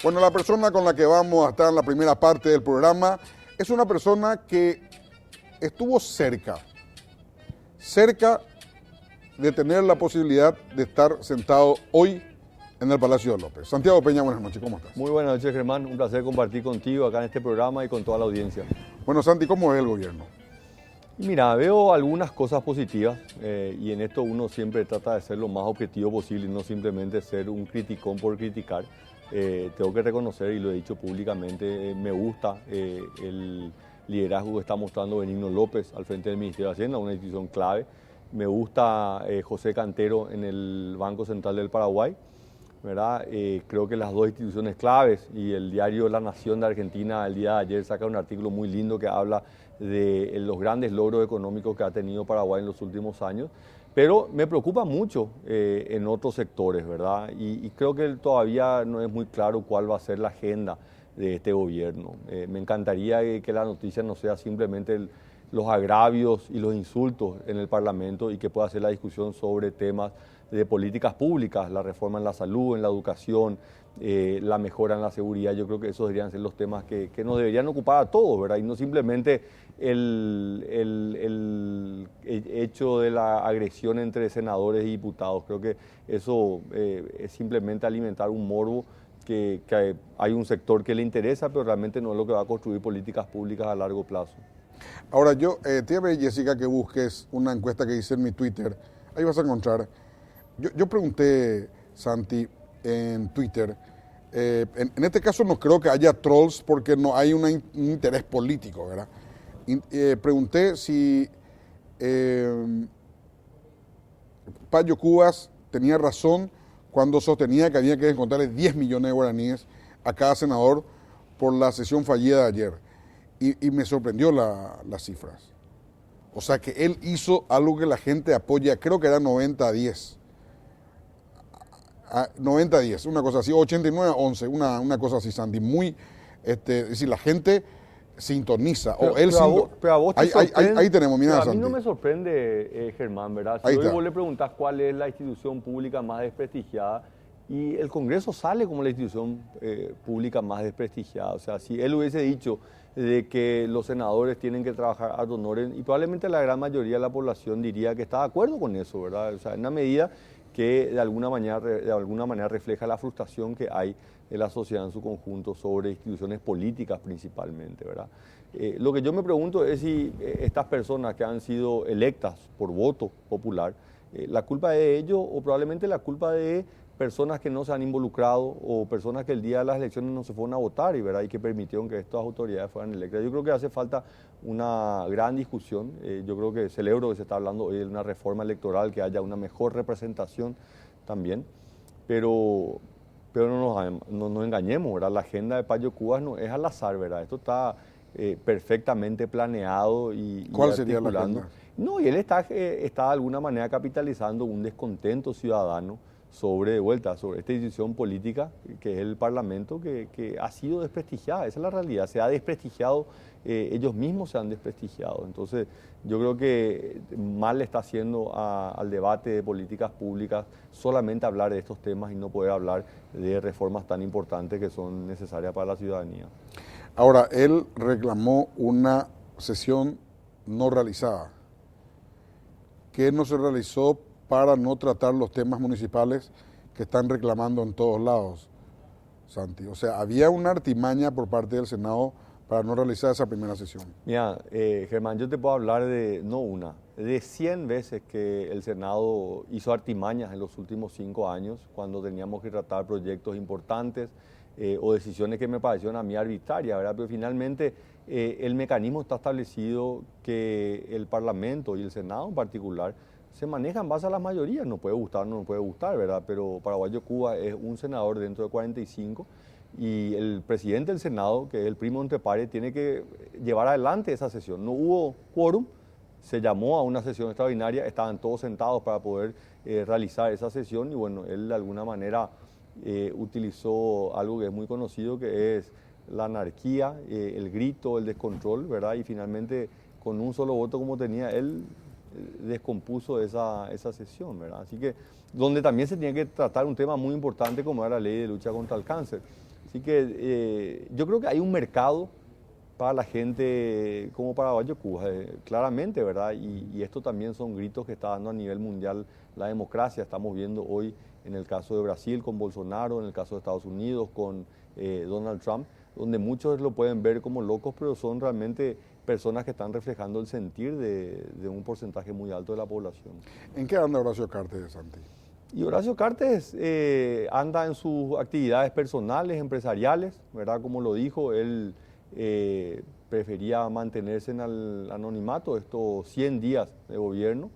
Bueno, la persona con la que vamos a estar en la primera parte del programa es una persona que estuvo cerca de tener la posibilidad de estar sentado hoy en el Palacio de López. Santiago Peña, buenas noches, ¿cómo estás? Muy buenas noches, Germán. Un placer compartir contigo acá en este programa y con toda la audiencia. Bueno, Santi, ¿cómo es el gobierno? Mira, veo algunas cosas positivas y en esto uno siempre trata de ser lo más objetivo posible y no simplemente ser un criticón por criticar. Tengo que reconocer, y lo he dicho públicamente, me gusta el liderazgo que está mostrando Benigno López al frente del Ministerio de Hacienda, una institución clave. Me gusta José Cantero en el Banco Central del Paraguay, ¿verdad? Creo que las dos instituciones claves, y el diario La Nación de Argentina el día de ayer saca un artículo muy lindo que habla de los grandes logros económicos que ha tenido Paraguay en los últimos años, pero me preocupa mucho en otros sectores, ¿verdad? Y creo que todavía no es muy claro cuál va a ser la agenda de este gobierno. Me encantaría que la noticia no sea simplemente los agravios y los insultos en el Parlamento y que pueda ser la discusión sobre temas de políticas públicas, la reforma en la salud, en la educación, la mejora en la seguridad. Yo creo que esos deberían ser los temas que nos deberían ocupar a todos, ¿verdad? Y no simplemente el hecho de la agresión entre senadores y diputados. Creo que eso es simplemente alimentar un morbo que hay un sector que le interesa, pero realmente no es lo que va a construir políticas públicas a largo plazo. Ahora, te voy a pedir, Jessica, que busques una encuesta que hice en mi Twitter. Ahí vas a encontrar. Yo pregunté, Santi, en Twitter, en este caso no creo que haya trolls porque no hay un interés político, ¿verdad? Pregunté si Payo Cubas tenía razón cuando sostenía que había que encontrarle 10 millones de guaraníes a cada senador por la sesión fallida de ayer. Y me sorprendió las cifras. O sea que él hizo algo que la gente apoya, creo que era 90-10. 90-10, una cosa así, 89-11, una cosa así, Sandy. Muy, es decir, la gente sintoniza. Pero a vos te ahí tenemos, mira, a mí Santi. no me sorprende, Germán, ¿verdad? Si Ahí hoy está. vos le preguntás cuál es la institución pública más desprestigiada, y el Congreso sale como la institución pública más desprestigiada. O sea, si él hubiese dicho de que los senadores tienen que trabajar ad honorem, y probablemente la gran mayoría de la población diría que está de acuerdo con eso, ¿verdad? O sea, en una medida que de alguna manera refleja la frustración que hay de la sociedad en su conjunto sobre instituciones políticas principalmente, ¿verdad? Lo que yo me pregunto es si estas personas que han sido electas por voto popular, la culpa es de ellos o probablemente la culpa de personas que no se han involucrado o personas que el día de las elecciones no se fueron a votar y que permitieron que estas autoridades fueran electas. Yo creo que hace falta una gran discusión. Yo creo que celebro que se está hablando hoy de una reforma electoral, que haya una mejor representación también, pero no nos engañemos, ¿verdad? La agenda de Payo Cubas no es al azar, ¿verdad? Esto está perfectamente planeado y ¿Cuál sería la articulando. agenda? No, y él está de alguna manera capitalizando un descontento ciudadano sobre esta institución política que es el Parlamento, que ha sido desprestigiada. Esa es la realidad, se ha desprestigiado, ellos mismos se han desprestigiado. Entonces yo creo que mal le está haciendo al debate de políticas públicas solamente hablar de estos temas y no poder hablar de reformas tan importantes que son necesarias para la ciudadanía. Ahora, él reclamó una sesión no realizada, que no se realizó para no tratar los temas municipales que están reclamando en todos lados, Santi. O sea, había una artimaña por parte del Senado para no realizar esa primera sesión. Mira, Germán, yo te puedo hablar de, no una, de 100 veces que el Senado hizo artimañas en los últimos 5 años, cuando teníamos que tratar proyectos importantes o decisiones que me parecieron a mí arbitrarias, ¿verdad? Pero finalmente el mecanismo está establecido que el Parlamento y el Senado en particular se maneja en base a las mayorías, no puede gustar, no puede gustar, ¿verdad? Pero Paraguayo Cuba es un senador dentro de 45 y el presidente del Senado, que es el primo entre pares, tiene que llevar adelante esa sesión. No hubo quórum, se llamó a una sesión extraordinaria, estaban todos sentados para poder realizar esa sesión y bueno, él de alguna manera utilizó algo que es muy conocido, que es la anarquía, el grito, el descontrol, ¿verdad? Y finalmente con un solo voto como tenía él, descompuso esa sesión, ¿verdad? Así que donde también se tenía que tratar un tema muy importante como era la ley de lucha contra el cáncer. Así que yo creo que hay un mercado para la gente como paraguayo Cuba, claramente, ¿verdad? Y esto también son gritos que está dando a nivel mundial la democracia. Estamos viendo hoy en el caso de Brasil con Bolsonaro, en el caso de Estados Unidos con Donald Trump, donde muchos lo pueden ver como locos, pero son realmente personas que están reflejando el sentir de un porcentaje muy alto de la población. ¿En qué anda Horacio Cartes, Santi? Y Horacio Cartes anda en sus actividades personales, empresariales, ¿verdad? Como lo dijo, él prefería mantenerse en el anonimato estos 100 días de gobierno.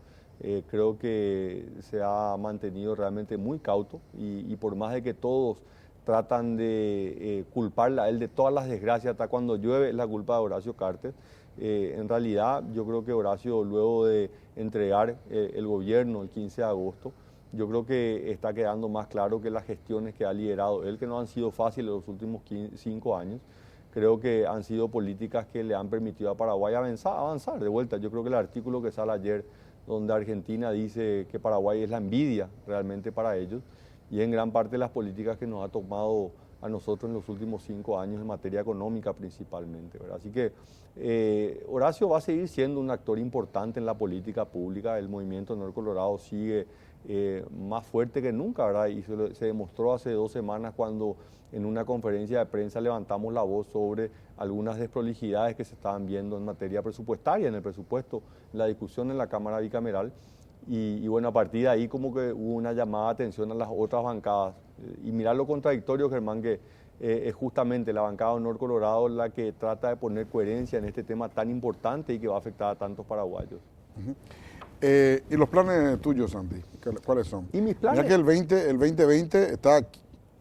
Creo que se ha mantenido realmente muy cauto y por más de que todos tratan de culparle a él de todas las desgracias, hasta cuando llueve es la culpa de Horacio Cartes. En realidad yo creo que Horacio, luego de entregar el gobierno el 15 de agosto, yo creo que está quedando más claro que las gestiones que ha liderado él, que no han sido fáciles los últimos 5 años, creo que han sido políticas que le han permitido a Paraguay avanzar de vuelta. Yo creo que el artículo que sale ayer, donde Argentina dice que Paraguay es la envidia realmente para ellos, y en gran parte las políticas que nos ha tomado a nosotros en los últimos 5 años en materia económica principalmente, ¿verdad? Así que Horacio va a seguir siendo un actor importante en la política pública. El movimiento Nor Colorado sigue más fuerte que nunca, ¿verdad? Y se demostró hace 2 semanas cuando en una conferencia de prensa levantamos la voz sobre algunas desprolijidades que se estaban viendo en materia presupuestaria, en el presupuesto, la discusión en la Cámara Bicameral. Y bueno, a partir de ahí como que hubo una llamada de atención a las otras bancadas. Y mirar lo contradictorio, Germán, que es justamente la bancada Honor Colorado la que trata de poner coherencia en este tema tan importante y que va a afectar a tantos paraguayos. ¿Y los planes tuyos, Santi? ¿Cuáles son? Y mis planes... Mira que el 2020 está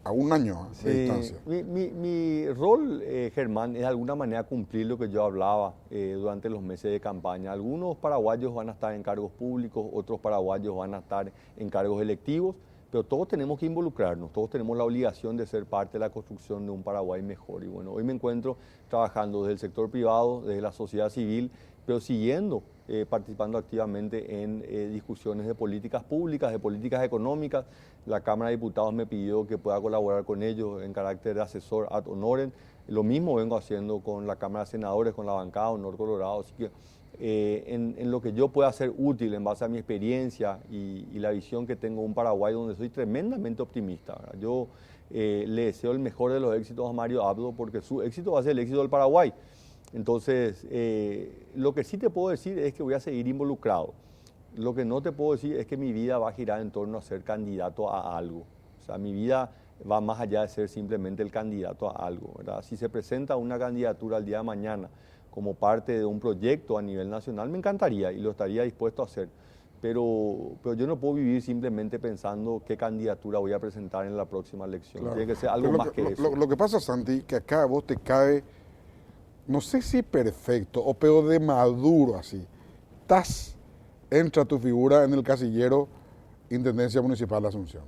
a un año de distancia. Mi rol, Germán, es de alguna manera cumplir lo que yo hablaba durante los meses de campaña. Algunos paraguayos van a estar en cargos públicos, otros paraguayos van a estar en cargos electivos, pero todos tenemos que involucrarnos, todos tenemos la obligación de ser parte de la construcción de un Paraguay mejor. Y bueno, hoy me encuentro trabajando desde el sector privado, desde la sociedad civil, pero siguiendo participando activamente en discusiones de políticas públicas, de políticas económicas. La Cámara de Diputados me pidió que pueda colaborar con ellos en carácter de asesor ad honorem. Lo mismo vengo haciendo con la Cámara de Senadores, con la bancada Honor Colorado. Así que en lo que yo pueda ser útil en base a mi experiencia y la visión que tengo de un Paraguay donde soy tremendamente optimista, ¿verdad? Yo le deseo el mejor de los éxitos a Mario Abdo porque su éxito va a ser el éxito del Paraguay. Entonces, lo que sí te puedo decir es que voy a seguir involucrado. Lo que no te puedo decir es que mi vida va a girar en torno a ser candidato a algo. O sea, mi vida va más allá de ser simplemente el candidato a algo, ¿verdad? Si se presenta una candidatura el día de mañana como parte de un proyecto a nivel nacional, me encantaría y lo estaría dispuesto a hacer. Pero yo no puedo vivir simplemente pensando qué candidatura voy a presentar en la próxima elección. Claro. Tiene que ser algo más que eso. Lo que pasa, Santi, que acá a vos te cae, no sé si perfecto o peor de maduro así. Entra tu figura en el casillero Intendencia Municipal de Asunción.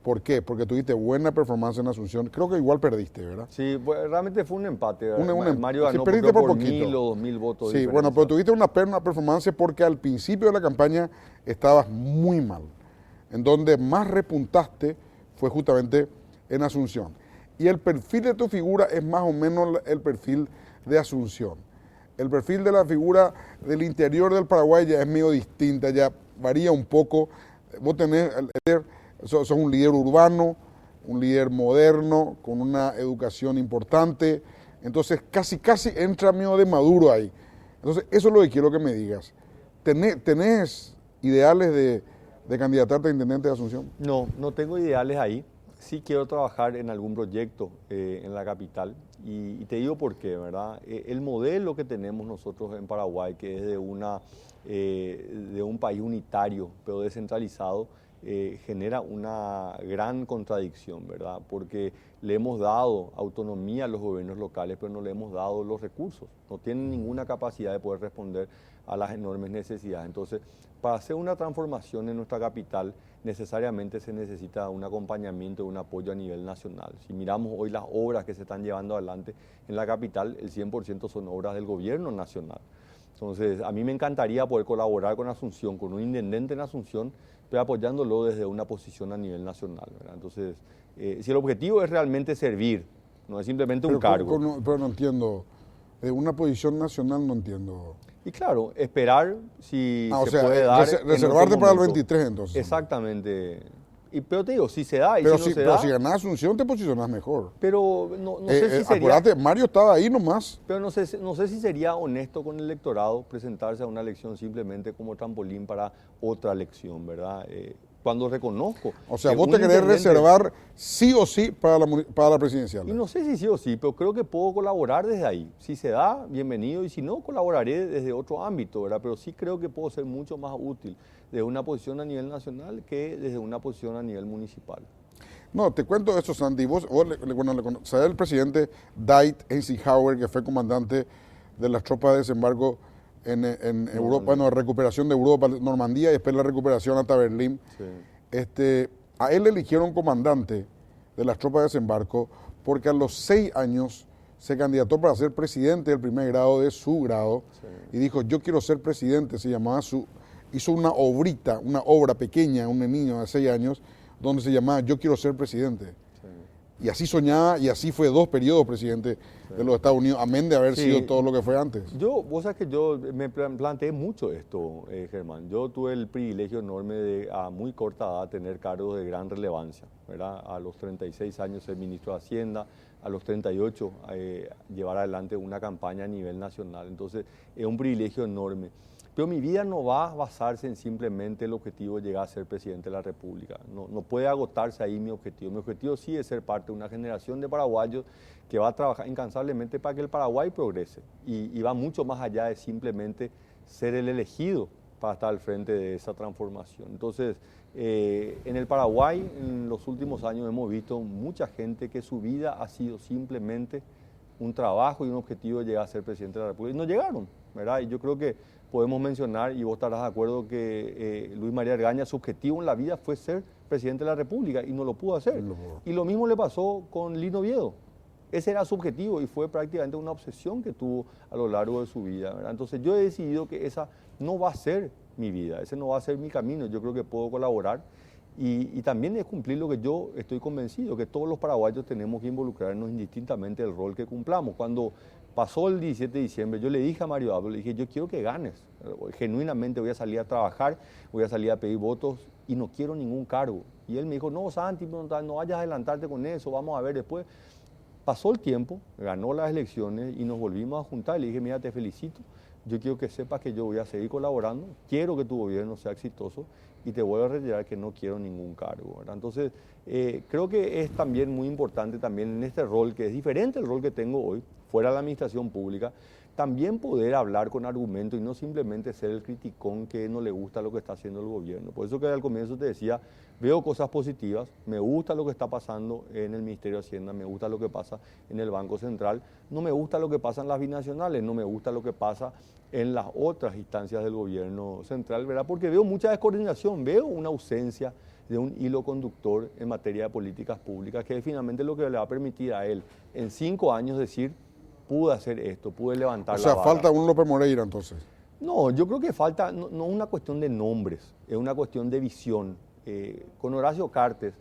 ¿Por qué? Porque tuviste buena performance en Asunción. Creo que igual perdiste, ¿verdad? Sí, pues, realmente fue un empate. Mario sí, ganó perdiste por por poquito. 1000 o 2000 votos. Sí, bueno, pero tuviste una performance porque al principio de la campaña estabas muy mal. En donde más repuntaste fue justamente en Asunción. Y el perfil de tu figura es más o menos el perfil de Asunción. El perfil de la figura del interior del Paraguay ya es medio distinta, ya varía un poco. Vos sos un líder urbano, un líder moderno, con una educación importante. Entonces casi entra medio de maduro ahí. Entonces eso es lo que quiero que me digas. ¿Tenés ideales de candidatarte a intendente de Asunción? No, no tengo ideales ahí. Sí quiero trabajar en algún proyecto en la capital y te digo por qué, ¿verdad? El modelo que tenemos nosotros en Paraguay, que es de un país unitario pero descentralizado, genera una gran contradicción, ¿verdad? Porque le hemos dado autonomía a los gobiernos locales, pero no le hemos dado los recursos. No tienen ninguna capacidad de poder responder a las enormes necesidades. Entonces, para hacer una transformación en nuestra capital, necesariamente se necesita un acompañamiento, un apoyo a nivel nacional. Si miramos hoy las obras que se están llevando adelante en la capital, el 100% son obras del gobierno nacional. Entonces, a mí me encantaría poder colaborar con Asunción, con un intendente en Asunción, pero apoyándolo desde una posición a nivel nacional, ¿verdad? Entonces, si el objetivo es realmente servir, no es simplemente un cargo. Pero no entiendo. Una posición nacional no entiendo. Y claro, esperar si O se sea, puede dar. reservarte para el 23 entonces. Exactamente. Pero te digo, si se da y Pero si no se pero da. si ganás Asunción te posicionás mejor. Pero no sé si sería. Acuérdate, Mario estaba ahí nomás. Pero no sé si sería honesto con el electorado presentarse a una elección simplemente como trampolín para otra elección, ¿verdad? Cuando reconozco. O sea, vos te querés reservar sí o sí para la presidencial. Y no sé si sí o sí, pero creo que puedo colaborar desde ahí. Si se da, bienvenido, y si no, colaboraré desde otro ámbito, ¿verdad? Pero sí creo que puedo ser mucho más útil desde una posición a nivel nacional que desde una posición a nivel municipal. No, te cuento esto, Sandy. Vos sabés el presidente Dwight Eisenhower, que fue comandante de las tropas de desembarco en Europa, bueno, recuperación de Europa, Normandía, y después la recuperación hasta Berlín. Sí. A él le eligieron comandante de las tropas de desembarco porque a los 6 años se candidató para ser presidente del primer grado de su grado, sí, y dijo, yo quiero ser presidente, hizo una obra pequeña, un niño de 6 años, donde se llamaba Yo quiero ser presidente. Sí. Y así soñaba, y así fue 2 periodos presidente, sí, de los Estados Unidos, amén de haber, sí, sido todo lo que fue antes. Vos sabés que yo me planteé mucho esto, Germán. Yo tuve el privilegio enorme de a muy corta edad tener cargos de gran relevancia, ¿verdad? A los 36 años ser ministro de Hacienda, a los 38 llevar adelante una campaña a nivel nacional. Entonces es un privilegio enorme. Pero mi vida no va a basarse en simplemente el objetivo de llegar a ser presidente de la República. No puede agotarse ahí mi objetivo. Mi objetivo sí es ser parte de una generación de paraguayos que va a trabajar incansablemente para que el Paraguay progrese. Y va mucho más allá de simplemente ser el elegido para estar al frente de esa transformación. Entonces, en el Paraguay, en los últimos años hemos visto mucha gente que su vida ha sido simplemente un trabajo y un objetivo de llegar a ser presidente de la República. Y no llegaron, ¿verdad? Y yo creo que podemos mencionar, y vos estarás de acuerdo, que Luis María Argaña, su objetivo en la vida fue ser presidente de la República y no lo pudo hacer. Y lo mismo le pasó con Lino Oviedo. Ese era su objetivo y fue prácticamente una obsesión que tuvo a lo largo de su vida, ¿verdad? Entonces yo he decidido que esa no va a ser mi vida, ese no va a ser mi camino. Yo creo que puedo colaborar y también es cumplir lo que yo estoy convencido, que todos los paraguayos tenemos que involucrarnos indistintamente del rol que cumplamos. Cuando pasó el 17 de diciembre, yo le dije a Mario Abdo, le dije, yo quiero que ganes, genuinamente voy a salir a trabajar, voy a salir a pedir votos y no quiero ningún cargo. Y él me dijo, no, Santi, no vayas a adelantarte con eso, vamos a ver después. Pasó el tiempo, ganó las elecciones y nos volvimos a juntar. Le dije, mira, te felicito, yo quiero que sepas que yo voy a seguir colaborando, quiero que tu gobierno sea exitoso y te voy a retirar que no quiero ningún cargo, ¿verdad? Entonces, creo que es también muy importante también en este rol, que es diferente el rol que tengo hoy, fuera de la administración pública, también poder hablar con argumentos y no simplemente ser el criticón que no le gusta lo que está haciendo el gobierno. Por eso que al comienzo te decía, veo cosas positivas, me gusta lo que está pasando en el Ministerio de Hacienda, me gusta lo que pasa en el Banco Central, no me gusta lo que pasa en las binacionales, no me gusta lo que pasa en las otras instancias del gobierno central, ¿verdad? Porque veo mucha descoordinación, veo una ausencia de un hilo conductor en materia de políticas públicas, que es finalmente lo que le va a permitir a él en 5 años decir, pude hacer esto, pude levantar la vara. O sea, falta un López Moreira entonces. No, yo creo que falta, no es una cuestión de nombres, es una cuestión de visión. Con Horacio Cartes,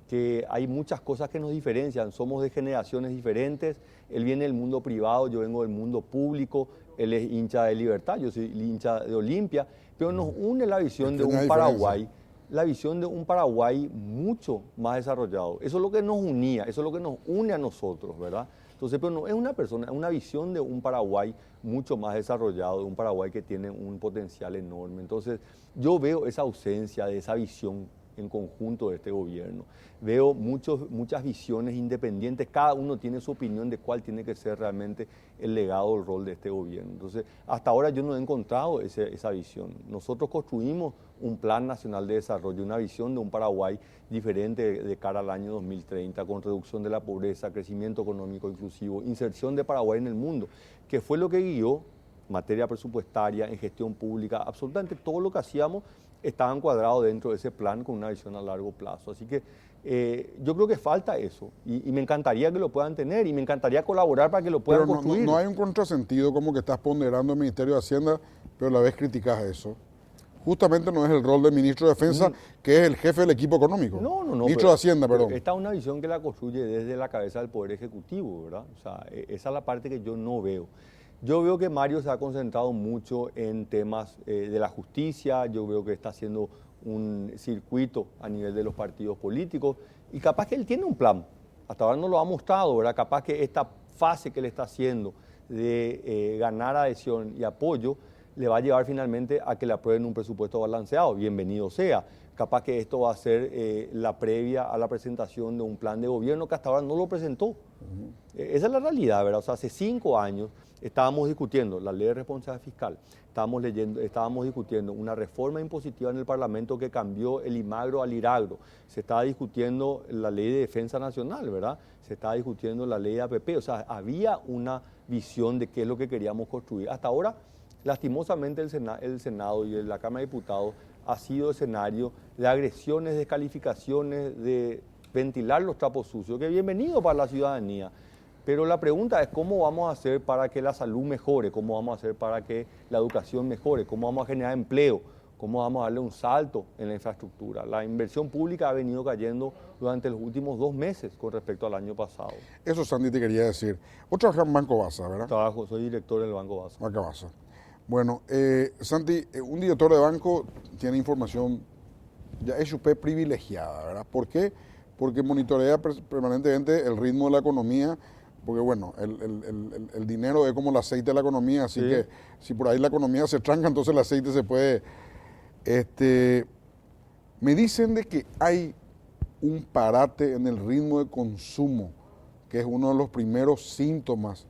que hay muchas cosas que nos diferencian, somos de generaciones diferentes, él viene del mundo privado, yo vengo del mundo público, él es hincha de Libertad, yo soy hincha de Olimpia, pero nos une la visión de un Paraguay, la visión de un Paraguay mucho más desarrollado. Eso es lo que nos unía, eso es lo que nos une a nosotros, ¿verdad? Entonces, pero no es una persona, es una visión de un Paraguay mucho más desarrollado, de un Paraguay que tiene un potencial enorme. Entonces, yo veo esa ausencia de esa visión en conjunto de este gobierno. Veo muchas visiones independientes, cada uno tiene su opinión de cuál tiene que ser realmente el legado o el rol de este gobierno. Entonces, hasta ahora yo no he encontrado esa visión. Nosotros construimos un plan nacional de desarrollo, una visión de un Paraguay diferente de cara al año 2030, con reducción de la pobreza, crecimiento económico inclusivo, inserción de Paraguay en el mundo, que fue lo que guió materia presupuestaria, en gestión pública, absolutamente todo lo que hacíamos estaba encuadrado dentro de ese plan con una visión a largo plazo. Así que yo creo que falta eso y me encantaría que lo puedan tener y me encantaría colaborar para que lo puedan Pero construir. no hay un contrasentido como que estás ponderando el Ministerio de Hacienda, pero a la vez criticas eso. Justamente no es el rol del ministro de Defensa, que es el jefe del equipo económico. No. Ministro de Hacienda, perdón. Esta es una visión que la construye desde la cabeza del Poder Ejecutivo, ¿verdad? O sea, esa es la parte que yo no veo. Yo veo que Mario se ha concentrado mucho en temas de la justicia, yo veo que está haciendo un circuito a nivel de los partidos políticos y capaz que él tiene un plan. Hasta ahora no lo ha mostrado, ¿verdad? Capaz que esta fase que él está haciendo de ganar adhesión y apoyo le va a llevar finalmente a que le aprueben un presupuesto balanceado. Bienvenido sea. Capaz que esto va a ser la previa a la presentación de un plan de gobierno que hasta ahora no lo presentó. Esa es la realidad, ¿verdad? O sea, hace 5 años estábamos discutiendo la ley de responsabilidad fiscal, estábamos discutiendo una reforma impositiva en el Parlamento que cambió el IMAGRO al IRAGRO, se estaba discutiendo la ley de defensa nacional, ¿verdad? Se estaba discutiendo la ley de APP, o sea, había una visión de qué es lo que queríamos construir. Hasta ahora, lastimosamente, el Senado y la Cámara de Diputados ha sido escenario de agresiones, descalificaciones, de ventilar los trapos sucios, que bienvenido para la ciudadanía. Pero la pregunta es cómo vamos a hacer para que la salud mejore, cómo vamos a hacer para que la educación mejore, cómo vamos a generar empleo, cómo vamos a darle un salto en la infraestructura. La inversión pública ha venido cayendo durante los últimos 2 meses con respecto al año pasado. Eso, Sandy, te quería decir. Vos trabajás en Banco Baza, ¿verdad? Soy director del Banco Baza. Banco Baza. Bueno, Santi, un director de banco tiene información ya es súper privilegiada, ¿verdad? ¿Por qué? Porque monitorea permanentemente el ritmo de la economía, porque bueno, el dinero es como el aceite de la economía, así que si por ahí la economía se tranca, entonces el aceite se puede... me dicen de que hay un parate en el ritmo de consumo, que es uno de los primeros síntomas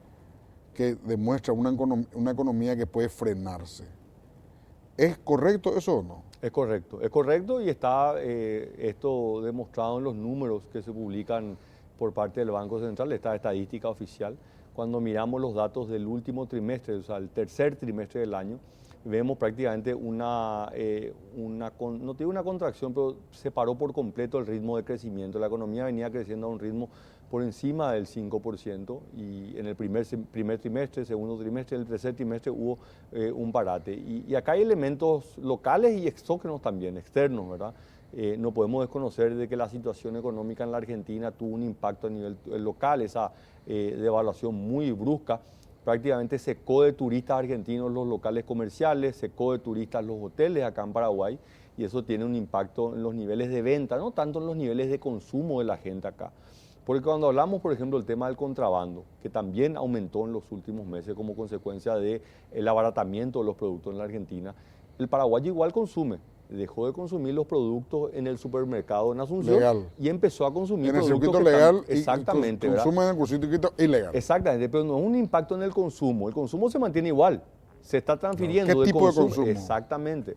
que demuestra una economía que puede frenarse. ¿Es correcto eso o no? Es correcto y está esto demostrado en los números que se publican por parte del Banco Central, esta estadística oficial. Cuando miramos los datos del último trimestre, o sea, el tercer trimestre del año, vemos prácticamente no te digo una contracción, pero se paró por completo el ritmo de crecimiento. La economía venía creciendo a un ritmo por encima del 5% y en el primer trimestre, segundo trimestre, en el tercer trimestre hubo un parate. Y acá hay elementos locales y exógenos también, externos, ¿verdad? No podemos desconocer de que la situación económica en la Argentina tuvo un impacto a nivel local, esa devaluación muy brusca. Prácticamente secó de turistas argentinos los locales comerciales, secó de turistas los hoteles acá en Paraguay y eso tiene un impacto en los niveles de venta, no tanto en los niveles de consumo de la gente acá. Porque cuando hablamos, por ejemplo, del tema del contrabando, que también aumentó en los últimos meses como consecuencia del abaratamiento de los productos en la Argentina, el paraguayo igual consume. Dejó de consumir los productos en el supermercado en Asunción legal. Y empezó a consumir en el productos circuito legal exactamente, y consume en el circuito ilegal. Exactamente, pero no es un impacto en el consumo se mantiene igual, se está transfiriendo. ¿Qué tipo de consumo? Exactamente.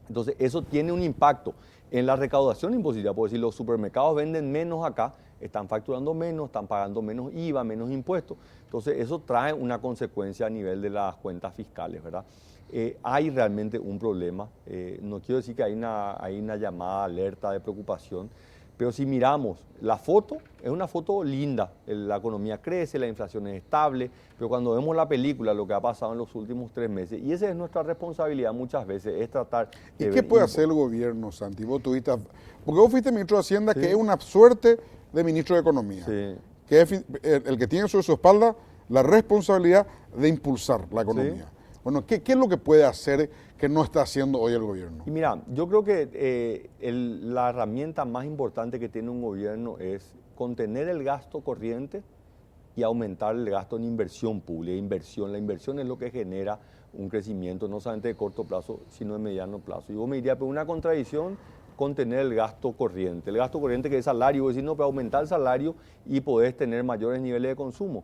Entonces eso tiene un impacto en la recaudación impositiva, porque si los supermercados venden menos acá, están facturando menos, están pagando menos IVA, menos impuestos. Entonces eso trae una consecuencia a nivel de las cuentas fiscales, ¿verdad? Hay realmente un problema, no quiero decir que hay una llamada alerta de preocupación, pero si miramos la foto, es una foto linda, la economía crece, la inflación es estable, pero cuando vemos la película, lo que ha pasado en los últimos 3 meses, y esa es nuestra responsabilidad muchas veces, es tratar de... ¿Y qué puede hacer el gobierno, Santi? Porque vos fuiste ministro de Hacienda, que es una suerte de ministro de Economía, que es el que tiene sobre su espalda la responsabilidad de impulsar la economía. Bueno, ¿qué es lo que puede hacer que no está haciendo hoy el gobierno? Y mira, yo creo que la herramienta más importante que tiene un gobierno es contener el gasto corriente y aumentar el gasto en inversión pública. La inversión es lo que genera un crecimiento no solamente de corto plazo, sino de mediano plazo. Y vos me dirías, pero una contradicción, contener el gasto corriente. El gasto corriente que es salario, vos decís, no, pero aumentar el salario y podés tener mayores niveles de consumo.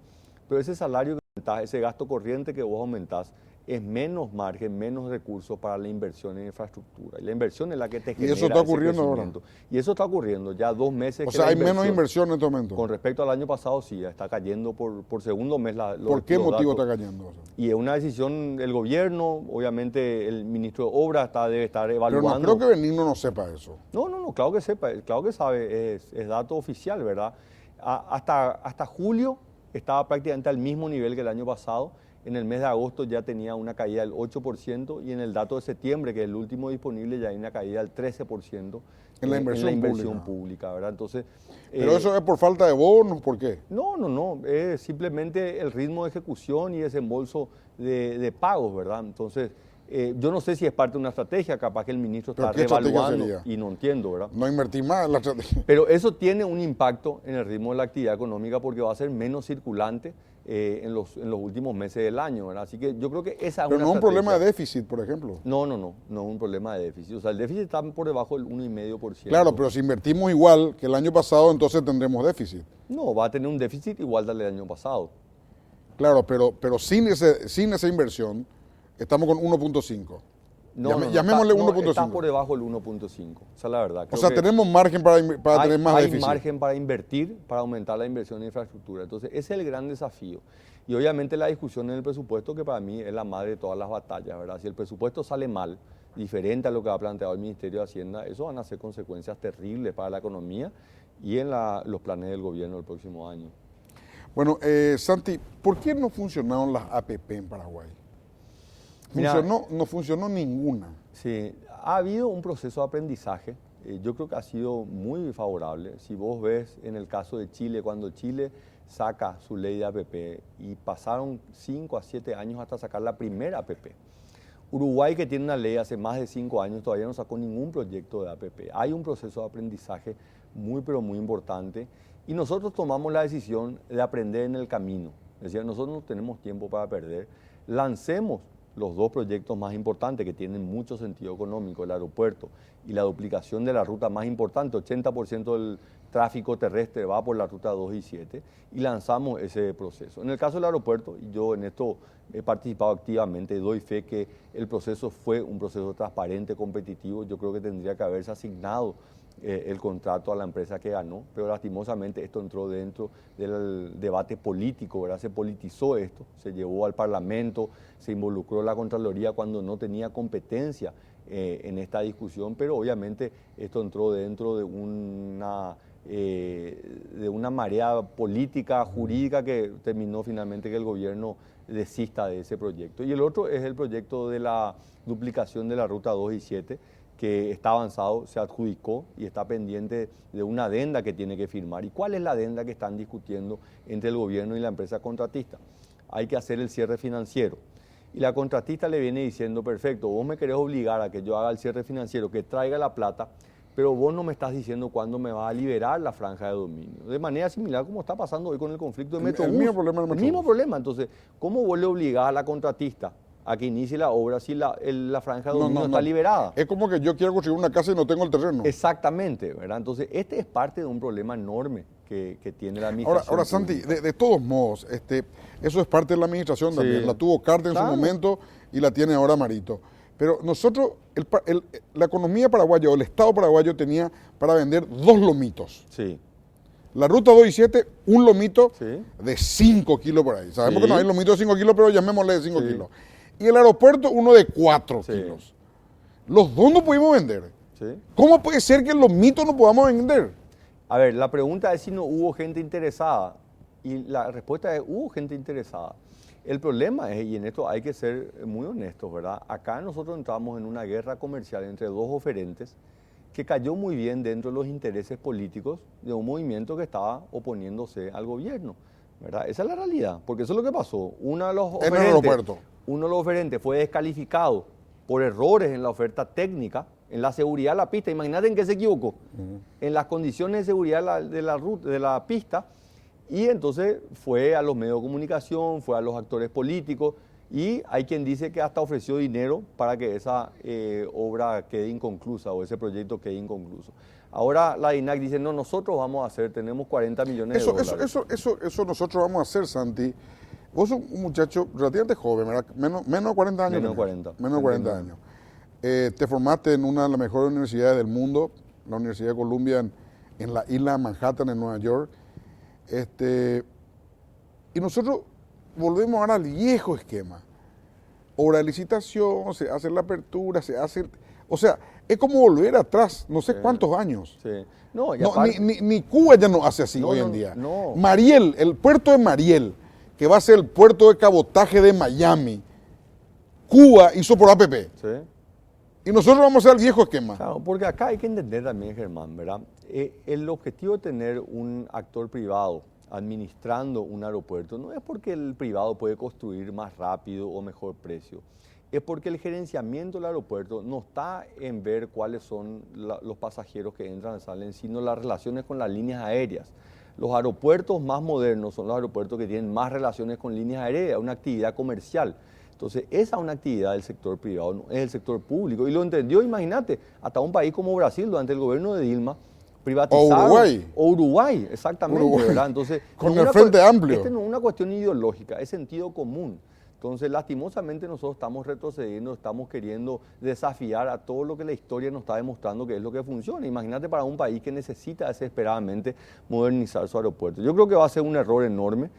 Pero ese salario que aumentás, ese gasto corriente que vos aumentás, es menos margen, menos recursos para la inversión en infraestructura. Y la inversión es la que te genera eso está ocurriendo ese crecimiento. Y eso está ocurriendo ya 2 meses. O sea, hay menos inversión en este momento. Con respecto al año pasado, sí, está cayendo por segundo mes. ¿Por qué motivo está cayendo? Y es una decisión del gobierno, obviamente el ministro de Obras debe estar evaluando. Pero no creo que Benigno no sepa eso. No, claro que sepa, claro que sabe, es dato oficial, ¿verdad? Hasta julio estaba prácticamente al mismo nivel que el año pasado. En el mes de agosto ya tenía una caída del 8% y en el dato de septiembre, que es el último disponible, ya hay una caída del 13% en la inversión pública, ¿verdad? Entonces, ¿pero eso es por falta de bonos? ¿Por qué? No, es simplemente el ritmo de ejecución y desembolso de pagos, ¿verdad? Entonces, yo no sé si es parte de una estrategia, capaz que el ministro está reevaluando y no entiendo, ¿verdad? No invertir más en la estrategia. Pero eso tiene un impacto en el ritmo de la actividad económica porque va a ser menos circulante en los últimos meses del año, ¿verdad? Así que yo creo que esa es Pero una no es un estrategia. problema de déficit, por ejemplo. No es un problema de déficit. O sea, el déficit está por debajo del 1,5%. Claro, pero si invertimos igual que el año pasado, entonces tendremos déficit. No, va a tener un déficit igual al del año pasado. Claro, pero sin esa inversión, estamos con 1.5. Llamémosle 1.5. Está por debajo del 1.5, esa es la verdad. O sea, tenemos margen para tener más déficit. Hay margen para invertir, para aumentar la inversión en infraestructura. Entonces, ese es el gran desafío. Y obviamente la discusión en el presupuesto, que para mí es la madre de todas las batallas, ¿verdad? Si el presupuesto sale mal, diferente a lo que ha planteado el Ministerio de Hacienda, eso van a ser consecuencias terribles para la economía y en los planes del gobierno del próximo año. Bueno, Santi, ¿por qué no funcionaron las APP en Paraguay? No funcionó ninguna. Sí, ha habido un proceso de aprendizaje, yo creo que ha sido muy favorable. Si vos ves en el caso de Chile, cuando Chile saca su ley de APP y pasaron 5 a 7 años hasta sacar la primera APP. Uruguay, que tiene una ley hace más de 5 años, todavía no sacó ningún proyecto de APP. Hay un proceso de aprendizaje muy, pero muy importante y nosotros tomamos la decisión de aprender en el camino. Es decir, nosotros no tenemos tiempo para perder. Lancemos los 2 proyectos más importantes que tienen mucho sentido económico, el aeropuerto y la duplicación de la ruta más importante, 80% del tráfico terrestre va por la ruta 2 y 7, y lanzamos ese proceso. En el caso del aeropuerto, y yo en esto he participado activamente, doy fe que el proceso fue un proceso transparente, competitivo. Yo creo que tendría que haberse asignado el contrato a la empresa que ganó, pero lastimosamente esto entró dentro del debate político, ¿verdad? Se politizó esto, se llevó al Parlamento, se involucró la Contraloría cuando no tenía competencia en esta discusión, pero obviamente esto entró dentro de una marea política, jurídica, que terminó finalmente que el gobierno desista de ese proyecto. Y el otro es el proyecto de la duplicación de la ruta 2 y 7, que está avanzado, se adjudicó y está pendiente de una adenda que tiene que firmar. ¿Y cuál es la adenda que están discutiendo entre el gobierno y la empresa contratista? Hay que hacer el cierre financiero. Y la contratista le viene diciendo, perfecto, vos me querés obligar a que yo haga el cierre financiero, que traiga la plata, pero vos no me estás diciendo cuándo me vas a liberar la franja de dominio. De manera similar como está pasando hoy con el conflicto de Metrobús. El mismo problema del Metrobús. El mismo problema. Entonces, ¿cómo vos le obligás a la contratista a que inicie la obra si la franja de dominio está liberada? Es como que yo quiero construir una casa y no tengo el terreno. Exactamente, ¿verdad? Entonces, este es parte de un problema enorme que tiene la administración. Ahora Santi, de todos modos, eso es parte de la administración también. La tuvo Carter en su momento y la tiene ahora Marito. Pero nosotros, la economía paraguaya o el Estado paraguayo tenía para vender 2 lomitos. Sí. La ruta 2 y 7, un lomito Sí. de 5 kilos por ahí. Sabemos Sí. que no hay lomitos de 5 kilos, pero llamémosle de 5 kilos. Y el aeropuerto, uno de 4 kilos. Los 2 no pudimos vender. Sí. ¿Cómo puede ser que los mitos no podamos vender? A ver, la pregunta es si no hubo gente interesada. Y la respuesta es, hubo gente interesada. El problema es, y en esto hay que ser muy honestos, ¿verdad? Acá nosotros entramos en una guerra comercial entre 2 oferentes que cayó muy bien dentro de los intereses políticos de un movimiento que estaba oponiéndose al gobierno, ¿verdad? Esa es la realidad, porque eso es lo que pasó. Uno de los oferentes fue descalificado por errores en la oferta técnica, en la seguridad de la pista. Imagínate en qué se equivocó. En las condiciones de seguridad de la pista. Y entonces fue a los medios de comunicación, fue a los actores políticos y hay quien dice que hasta ofreció dinero para que esa obra quede inconclusa o ese proyecto quede inconcluso. Ahora la INAC dice, no, nosotros vamos a hacer, tenemos 40 millones de dólares. Eso nosotros vamos a hacer, Santi. Vos sos un muchacho relativamente joven, ¿verdad? Menos de 40 años. Menos de 40. Menos de 40 años. Te formaste en una de las mejores universidades del mundo, la Universidad de Columbia en la isla de Manhattan, en Nueva York. Y nosotros volvemos ahora al viejo esquema. Obra de licitación, se hace la apertura, se hace... O sea, es como volver atrás, no sé cuántos años. Sí. No, ni Cuba ya no hace así hoy en día. No. Mariel, el puerto de Mariel, que va a ser el puerto de cabotaje de Miami, Cuba hizo por APP. Sí. Y nosotros vamos a hacer el viejo esquema. Claro, porque acá hay que entender también, Germán, ¿verdad? El objetivo de tener un actor privado administrando un aeropuerto no es porque el privado puede construir más rápido o mejor precio. Es porque el gerenciamiento del aeropuerto no está en ver cuáles son los pasajeros que entran y salen, sino las relaciones con las líneas aéreas. Los aeropuertos más modernos son los aeropuertos que tienen más relaciones con líneas aéreas, una actividad comercial. Entonces, esa es una actividad del sector privado, no es el sector público. Y lo entendió, imagínate, hasta un país como Brasil, durante el gobierno de Dilma, privatizaron. O Uruguay. O Uruguay, exactamente, Uruguay. ¿verdad? Entonces, con el Frente Amplio. Este no es una cuestión ideológica, es sentido común. Entonces, lastimosamente nosotros estamos retrocediendo, estamos queriendo desafiar a todo lo que la historia nos está demostrando que es lo que funciona. Imagínate para un país que necesita desesperadamente modernizar su aeropuerto. Yo creo que va a ser un error enorme,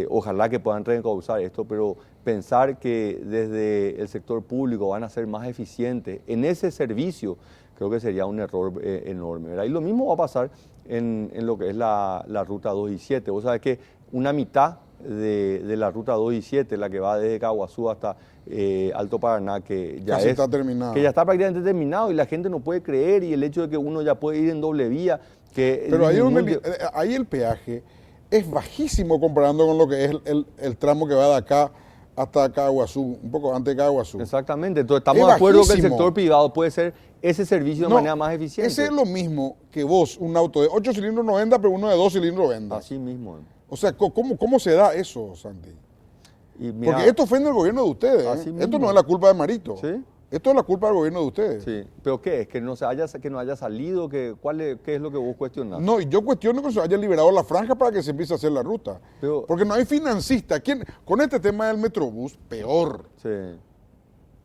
ojalá que puedan reencauzar esto, pero pensar que desde el sector público van a ser más eficientes en ese servicio, creo que sería un error enorme, ¿verdad? Y lo mismo va a pasar en lo que es la ruta 2 y 7. Vos sabés que una mitad de la ruta 2 y 7, la que va desde Caguazú hasta Alto Paraná, que ya está terminado. Que ya está prácticamente terminado y la gente no puede creer, y el hecho de que uno ya puede ir en doble vía. Pero ahí el peaje es bajísimo comparando con lo que es el tramo que va de acá hasta Caguazú, un poco antes de Caguazú. Exactamente, entonces estamos de acuerdo que el sector privado puede ser ese servicio de manera más eficiente. Ese es lo mismo que vos, un auto de 8 cilindros no venda, pero uno de 2 cilindros venda. Así mismo. O sea, ¿cómo se da eso, Santi? Y mira, porque esto ofende al gobierno de ustedes. Esto no es la culpa de Marito. ¿Sí? Esto es la culpa del gobierno de ustedes. Sí, pero ¿qué es? ¿Que no haya salido? ¿Qué es lo que vos cuestionás? No, y yo cuestiono que se haya liberado la franja para que se empiece a hacer la ruta. Porque no hay financista. Con este tema del Metrobús, peor. Sí.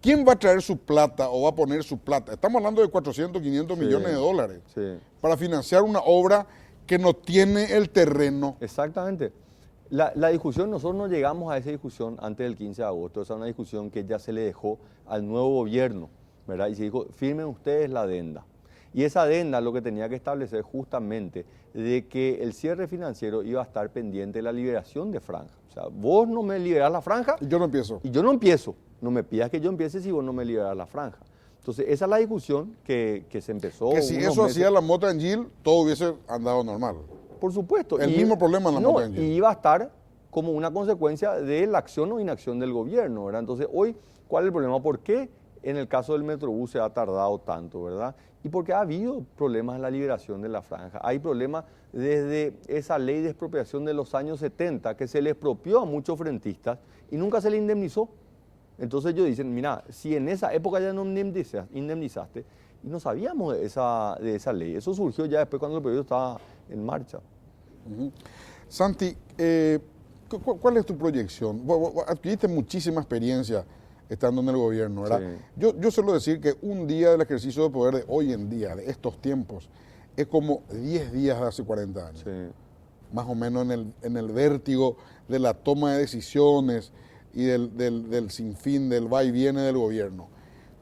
¿Quién va a traer su plata o va a poner su plata? Estamos hablando de 400, 500 millones de dólares para financiar una obra que no tiene el terreno. Exactamente. La discusión, nosotros no llegamos a esa discusión antes del 15 de agosto. Esa es una discusión que ya se le dejó al nuevo gobierno, ¿verdad? Y se dijo, firmen ustedes la adenda. Y esa adenda lo que tenía que establecer justamente de que el cierre financiero iba a estar pendiente de la liberación de franja. O sea, vos no me liberás la franja. Y yo no empiezo. Y yo no empiezo. No me pidas que yo empiece si vos no me liberás la franja. Entonces, esa es la discusión que se empezó. Que si eso hacía la Mota-Engil, todo hubiese andado normal. Por supuesto. El mismo problema en la Mota-Engil. Y iba a estar como una consecuencia de la acción o inacción del gobierno, ¿verdad? Entonces, hoy, ¿cuál es el problema? ¿Por qué en el caso del Metrobús se ha tardado tanto, verdad? Y porque ha habido problemas en la liberación de la franja. Hay problemas desde esa ley de expropiación de los años 70 que se le expropió a muchos frentistas y nunca se le indemnizó. Entonces ellos dicen, mira, si en esa época ya no indemnizaste, y no sabíamos de esa ley. Eso surgió ya después cuando el proyecto estaba en marcha. Santi, ¿cuál es tu proyección? Vos adquiriste muchísima experiencia estando en el gobierno, ¿verdad? Sí. Yo suelo decir que un día del ejercicio de poder de hoy en día, de estos tiempos, es como 10 días de hace 40 años. Sí. Más o menos en el vértigo de la toma de decisiones y del sinfín, del va y viene del gobierno.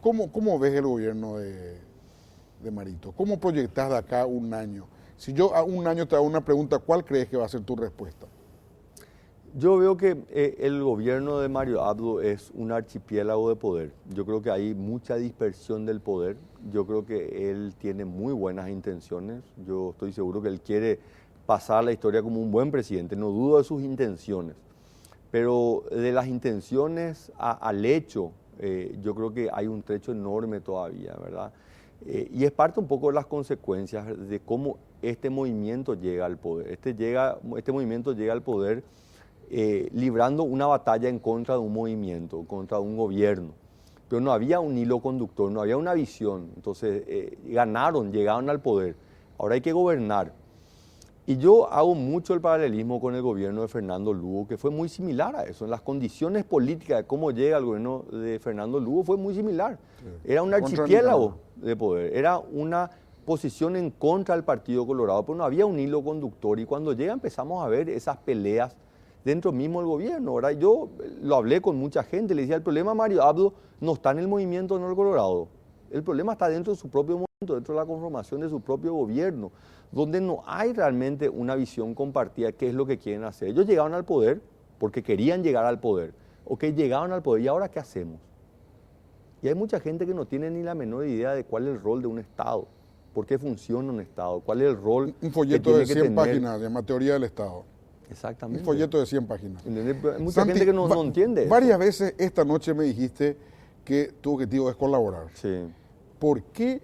¿Cómo ves el gobierno de Marito? ¿Cómo proyectas de acá un año? Si yo a un año te hago una pregunta, ¿cuál crees que va a ser tu respuesta? Yo veo que el gobierno de Mario Abdo es un archipiélago de poder. Yo creo que hay mucha dispersión del poder. Yo creo que él tiene muy buenas intenciones. Yo estoy seguro que él quiere pasar la historia como un buen presidente. No dudo de sus intenciones. Pero de las intenciones al hecho, yo creo que hay un trecho enorme todavía, ¿verdad? Y es parte un poco de las consecuencias de cómo este movimiento llega al poder. Este movimiento llega al poder librando una batalla en contra de un movimiento, contra un gobierno. Pero no había un hilo conductor, no había una visión. Entonces llegaron al poder. Ahora hay que gobernar. Y yo hago mucho el paralelismo con el gobierno de Fernando Lugo, que fue muy similar a eso. En las condiciones políticas de cómo llega el gobierno de Fernando Lugo fue muy similar. Sí. Era un Contra archipiélago Nicaragua. de poder, era una posición en contra del Partido Colorado, pero no había un hilo conductor. Y cuando llega empezamos a ver esas peleas dentro mismo del gobierno, ¿verdad? Yo lo hablé con mucha gente, le decía, el problema Mario Abdo no está en el movimiento Nor Colorado, el problema está dentro de su propio movimiento, dentro de la conformación de su propio gobierno, donde no hay realmente una visión compartida, qué es lo que quieren hacer. Ellos llegaron al poder porque querían llegar al poder, ok, llegaron al poder, ¿y ahora qué hacemos? Y hay mucha gente que no tiene ni la menor idea de cuál es el rol de un Estado, por qué funciona un Estado, cuál es el rol Un que folleto tiene de que 100 tener. páginas, se llama Teoría del Estado. Un Exactamente. folleto de 100 páginas. ¿Entendés? Hay mucha Santi, gente que no entiende eso. varias veces esta noche me dijiste que tu objetivo es colaborar. Sí. ¿Por qué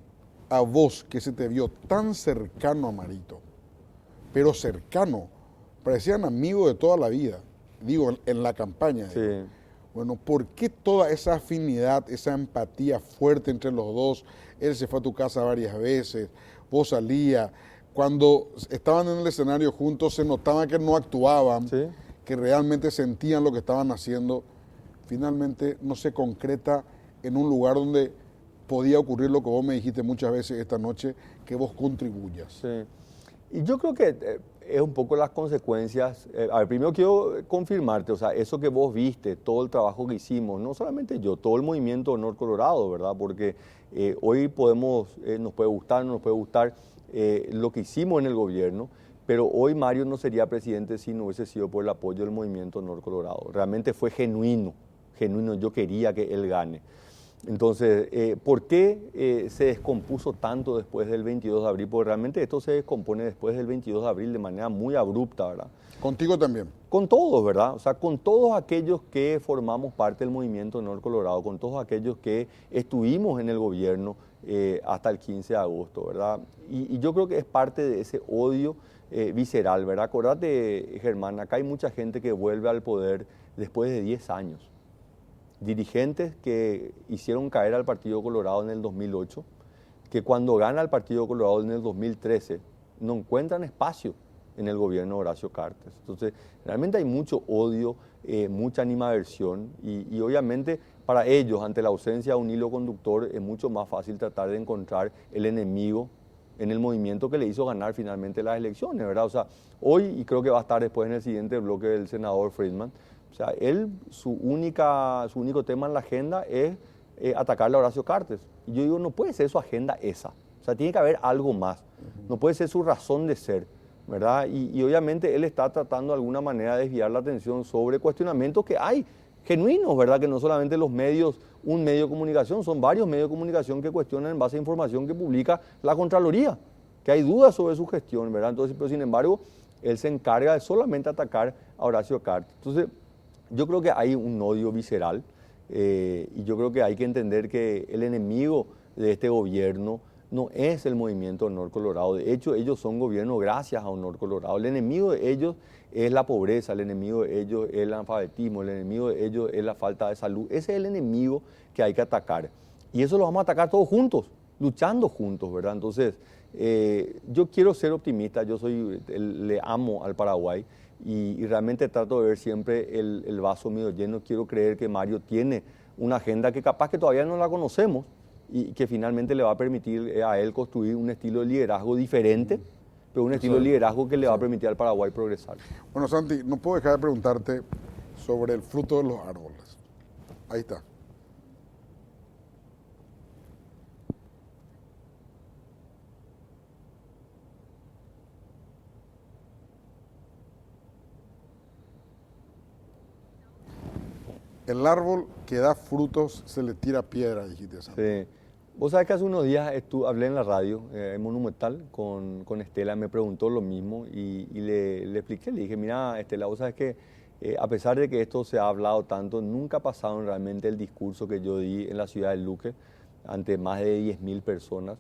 a vos, que se te vio tan cercano a Marito, pero cercano, parecían amigos de toda la vida, digo, en la campaña, Sí. bueno, ¿por qué toda esa afinidad, esa empatía fuerte entre los dos? Él se fue a tu casa varias veces, vos salías, cuando estaban en el escenario juntos se notaba que no actuaban, Sí. que realmente sentían lo que estaban haciendo. Finalmente no se concreta en un lugar donde podía ocurrir lo que vos me dijiste muchas veces esta noche, que vos contribuyas. Sí. Y yo creo que es un poco las consecuencias. A ver, primero quiero confirmarte, o sea, eso que vos viste, todo el trabajo que hicimos, no solamente yo, todo el movimiento Honor Colorado, ¿verdad? Porque hoy podemos, nos puede gustar, no nos puede gustar lo que hicimos en el gobierno, pero hoy Mario no sería presidente si no hubiese sido por el apoyo del movimiento Honor Colorado. Realmente fue genuino, yo quería que él gane. Entonces, ¿por qué se descompuso tanto después del 22 de abril? Porque realmente esto se descompone después del 22 de abril de manera muy abrupta, ¿verdad? Contigo también. Con todos, ¿verdad? O sea, con todos aquellos que formamos parte del movimiento Honor Colorado, con todos aquellos que estuvimos en el gobierno hasta el 15 de agosto, ¿verdad? Y yo creo que es parte de ese odio visceral, ¿verdad? Acordate, Germán, acá hay mucha gente que vuelve al poder después de 10 años. Dirigentes que hicieron caer al Partido Colorado en el 2008, que cuando gana el Partido Colorado en el 2013 no encuentran espacio en el gobierno de Horacio Cartes. Entonces, realmente hay mucho odio, mucha animadversión y obviamente para ellos, ante la ausencia de un hilo conductor, es mucho más fácil tratar de encontrar el enemigo en el movimiento que le hizo ganar finalmente las elecciones, ¿verdad? O sea, hoy, y creo que va a estar después en el siguiente bloque del senador Friedman, o sea, él, su único tema en la agenda es atacarle a Horacio Cartes. Y yo digo, no puede ser su agenda esa. O sea, tiene que haber algo más. No puede ser su razón de ser, ¿verdad? Y obviamente él está tratando de alguna manera de desviar la atención sobre cuestionamientos que hay genuinos, ¿verdad? Que no solamente los medios, un medio de comunicación, son varios medios de comunicación que cuestionan en base a información que publica la Contraloría, que hay dudas sobre su gestión, ¿verdad? Entonces, pero sin embargo, él se encarga de solamente atacar a Horacio Cartes. Entonces, yo creo que hay un odio visceral y yo creo que hay que entender que el enemigo de este gobierno no es el movimiento Honor Colorado. De hecho, ellos son gobierno gracias a Honor Colorado. El enemigo de ellos es la pobreza, el enemigo de ellos es el analfabetismo, el enemigo de ellos es la falta de salud. Ese es el enemigo que hay que atacar. Y eso lo vamos a atacar todos juntos, luchando juntos, ¿verdad? Entonces, yo quiero ser optimista, le amo al Paraguay. Y realmente trato de ver siempre el vaso medio lleno. Quiero creer que Mario tiene una agenda que capaz que todavía no la conocemos y que finalmente le va a permitir a él construir un estilo de liderazgo diferente, pero un estilo de liderazgo que le va a permitir al Paraguay progresar. Bueno, Santi, no puedo dejar de preguntarte sobre el fruto de los árboles. Ahí está. El árbol que da frutos se le tira piedra, dijiste, Santi. Sí. Vos sabés que hace unos días hablé en la radio, en Monumental, con Estela, me preguntó lo mismo y le expliqué, le dije, mira, Estela, vos sabés que a pesar de que esto se ha hablado tanto, nunca ha pasado realmente el discurso que yo di en la ciudad de Luque ante más de 10.000 personas,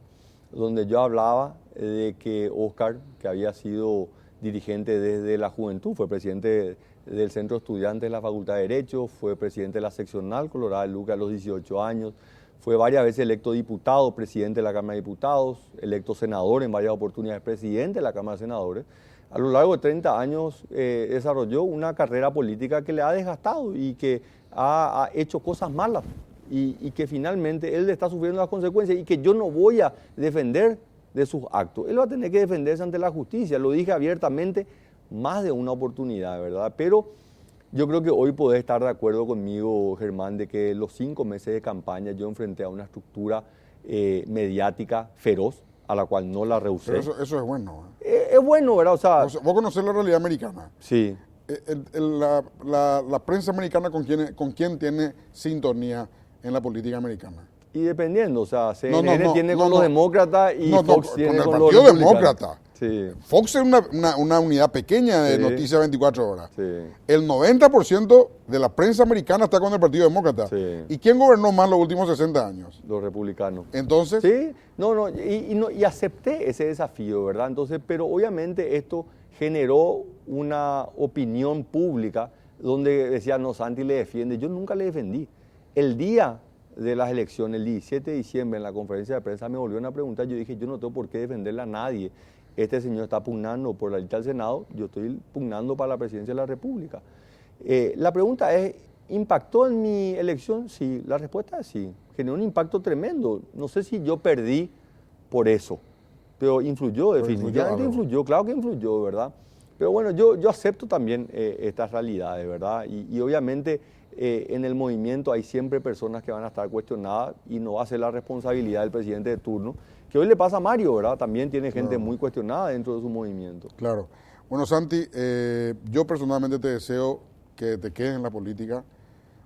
donde yo hablaba de que Oscar, que había sido dirigente desde la juventud, fue presidente del Centro de Estudiantes de la Facultad de Derecho, fue presidente de la seccional Colorado de Luque a los 18 años, Fue varias veces electo diputado, presidente de la Cámara de Diputados, electo senador en varias oportunidades, presidente de la Cámara de Senadores. A lo largo de 30 años desarrolló una carrera política que le ha desgastado y que ha hecho cosas malas y que finalmente él está sufriendo las consecuencias y que yo no voy a defender de sus actos. Él va a tener que defenderse ante la justicia, lo dije abiertamente más de una oportunidad, ¿verdad? Pero yo creo que hoy podés estar de acuerdo conmigo, Germán, de que los 5 meses de campaña yo enfrenté a una estructura mediática feroz, a la cual no la rehusé. Pero eso es bueno. Es bueno, ¿verdad? O sea, vos conocés la realidad americana. Sí. La prensa americana con quién tiene sintonía en la política americana. Y dependiendo, o sea, CNN tiene con los demócratas y Fox tiene con Partido los republicanos. Demócrata. Sí. Fox es una unidad pequeña de noticias 24 horas. Sí. El 90% de la prensa americana está con el Partido Demócrata. Sí. ¿Y quién gobernó más los últimos 60 años? Los republicanos. Entonces... Sí, y acepté ese desafío, ¿verdad? Entonces, pero obviamente esto generó una opinión pública donde decía, no, Santi le defiende. Yo nunca le defendí. El día de las elecciones, el 17 de diciembre, en la conferencia de prensa me volvieron a preguntar, yo dije, yo no tengo por qué defenderle a nadie. Este señor está pugnando por la lista del Senado, yo estoy pugnando para la presidencia de la República. La pregunta es, ¿impactó en mi elección? Sí, la respuesta es sí. Generó un impacto tremendo. No sé si yo perdí por eso, pero influyó, definitivamente influyó, claro que influyó, ¿verdad? Pero bueno, yo acepto también estas realidades, ¿verdad? Y obviamente en el movimiento hay siempre personas que van a estar cuestionadas y no va a ser la responsabilidad del presidente de turno, que hoy le pasa a Mario, ¿verdad? También tiene gente muy cuestionada dentro de su movimiento. Claro. Bueno, Santi, yo personalmente te deseo que te quedes en la política.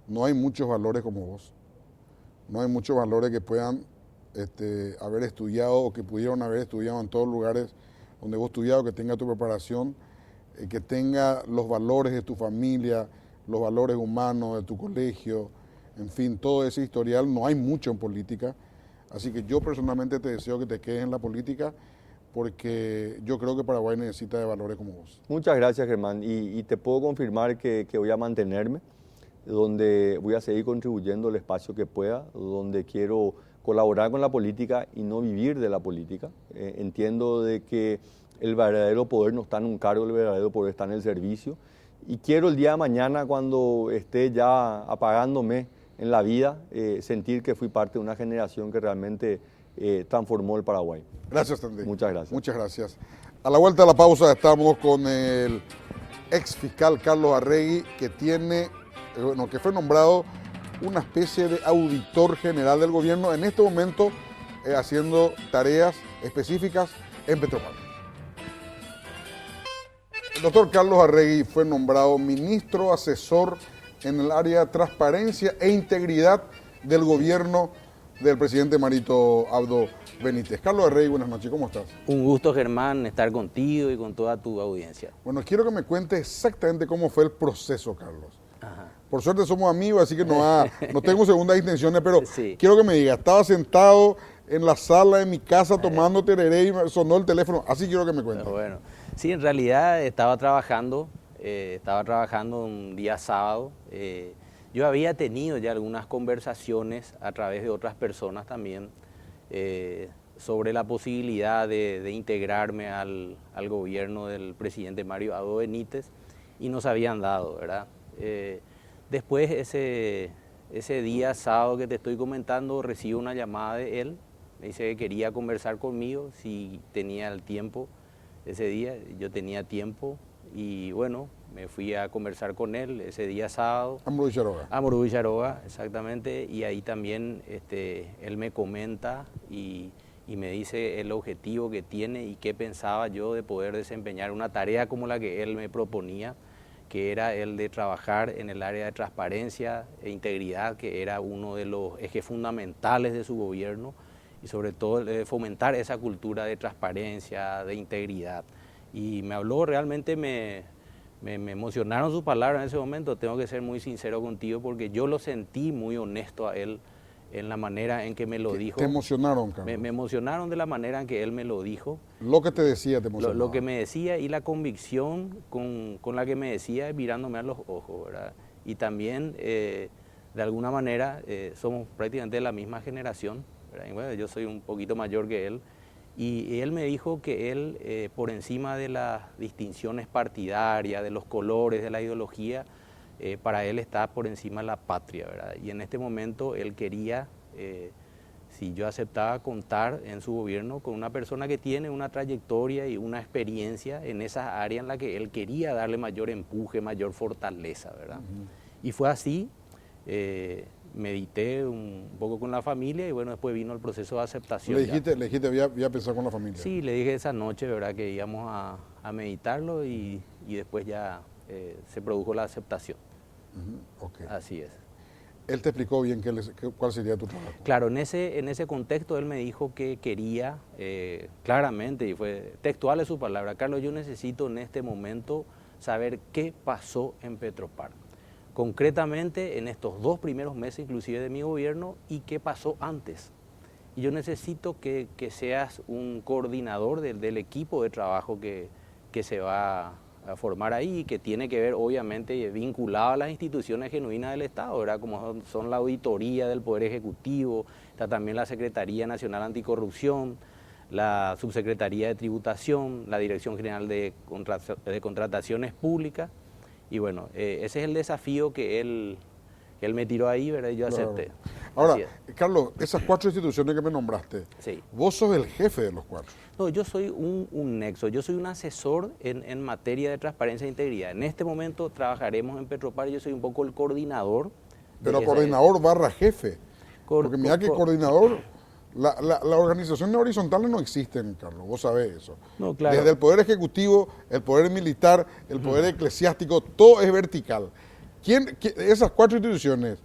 No hay muchos valores como vos. No hay muchos valores que puedan haber estudiado o que pudieron haber estudiado en todos los lugares donde vos estudiado, que tenga tu preparación, que tenga los valores de tu familia, los valores humanos de tu colegio, en fin, todo ese historial. No hay mucho en política. Así que yo personalmente te deseo que te quedes en la política porque yo creo que Paraguay necesita de valores como vos. Muchas gracias, Germán. Y te puedo confirmar que voy a mantenerme, donde voy a seguir contribuyendo el espacio que pueda, donde quiero colaborar con la política y no vivir de la política. Entiendo de que el verdadero poder no está en un cargo, el verdadero poder está en el servicio. Y quiero el día de mañana, cuando esté ya apagándome en la vida, sentir que fui parte de una generación que realmente transformó el Paraguay. Gracias, Santi. Muchas gracias. Muchas gracias. A la vuelta de la pausa estamos con el ex fiscal Carlos Arregui, que fue nombrado una especie de auditor general del gobierno, en este momento haciendo tareas específicas en Petropar. El doctor Carlos Arregui fue nombrado ministro asesor en el área de transparencia e integridad del gobierno del presidente Marito Abdo Benítez. Carlos Arregui, buenas noches, ¿cómo estás? Un gusto, Germán, estar contigo y con toda tu audiencia. Bueno, quiero que me cuentes exactamente cómo fue el proceso, Carlos. Ajá. Por suerte somos amigos, así que no tengo segundas intenciones, pero Sí. quiero que me digas, estaba sentado en la sala de mi casa tomando tereré y me sonó el teléfono, así quiero que me cuentes. Bueno, sí, en realidad estaba trabajando un día sábado. Yo había tenido ya algunas conversaciones a través de otras personas también sobre la posibilidad de integrarme al gobierno del presidente Mario Abdo Benítez y no se habían dado, ¿verdad? Después ese día sábado que te estoy comentando, recibo una llamada de él, me dice que quería conversar conmigo si tenía el tiempo ese día. Yo tenía tiempo y bueno, me fui a conversar con él ese día sábado. Ambrú Villaroga. Ambrú Villaroga, exactamente, y ahí también él me comenta y me dice el objetivo que tiene y qué pensaba yo de poder desempeñar una tarea como la que él me proponía, que era el de trabajar en el área de transparencia e integridad, que era uno de los ejes fundamentales de su gobierno, y sobre todo de fomentar esa cultura de transparencia, de integridad. Y me habló, realmente me emocionaron sus palabras en ese momento, tengo que ser muy sincero contigo, porque yo lo sentí muy honesto a él en la manera en que me lo dijo. ¿Te emocionaron, Carlos? Me emocionaron de la manera en que él me lo dijo. Lo que te decía te emocionó. Lo que me decía y la convicción con la que me decía mirándome a los ojos, ¿verdad? Y también de alguna manera somos prácticamente de la misma generación, ¿verdad? Y bueno, yo soy un poquito mayor que él, y él me dijo que él, por encima de las distinciones partidarias, de los colores, de la ideología, para él está por encima la patria, ¿verdad? Y en este momento él quería, si yo aceptaba contar en su gobierno con una persona que tiene una trayectoria y una experiencia en esa área en la que él quería darle mayor empuje, mayor fortaleza, ¿verdad? Y fue así. Medité un poco con la familia y bueno, después vino el proceso de aceptación. Le dijiste voy a pensar con la familia. Sí, le dije esa noche, ¿verdad?, que íbamos a meditarlo y después ya se produjo la aceptación. Okay. Así es. Él te explicó bien cuál sería tu trabajo. Claro, en ese contexto él me dijo que quería, claramente, y fue textual de su palabra: Carlos, yo necesito en este momento saber qué pasó en Petropar. Concretamente en estos 2 primeros meses inclusive de mi gobierno y qué pasó antes. Y yo necesito que seas un coordinador del equipo de trabajo que se va a formar ahí y que tiene que ver obviamente vinculado a las instituciones genuinas del Estado, ¿verdad? Como son la auditoría del Poder Ejecutivo, está también la Secretaría Nacional Anticorrupción, la Subsecretaría de Tributación, la Dirección General de Contrataciones Públicas. Y bueno, ese es el desafío que él me tiró ahí, ¿verdad? Y yo acepté. Ahora, Carlos, esas 4 instituciones que me nombraste, sí, vos sos el jefe de los 4. No, yo soy un nexo, yo soy un asesor en materia de transparencia e integridad. En este momento trabajaremos en Petropar y yo soy un poco el coordinador. Pero coordinador barra jefe. Porque mira que coordinador... Las organizaciones horizontales no existen, Carlos, vos sabés eso. No, claro. Desde el Poder Ejecutivo, el Poder Militar, el Poder Eclesiástico, todo es vertical. Esas 4 instituciones,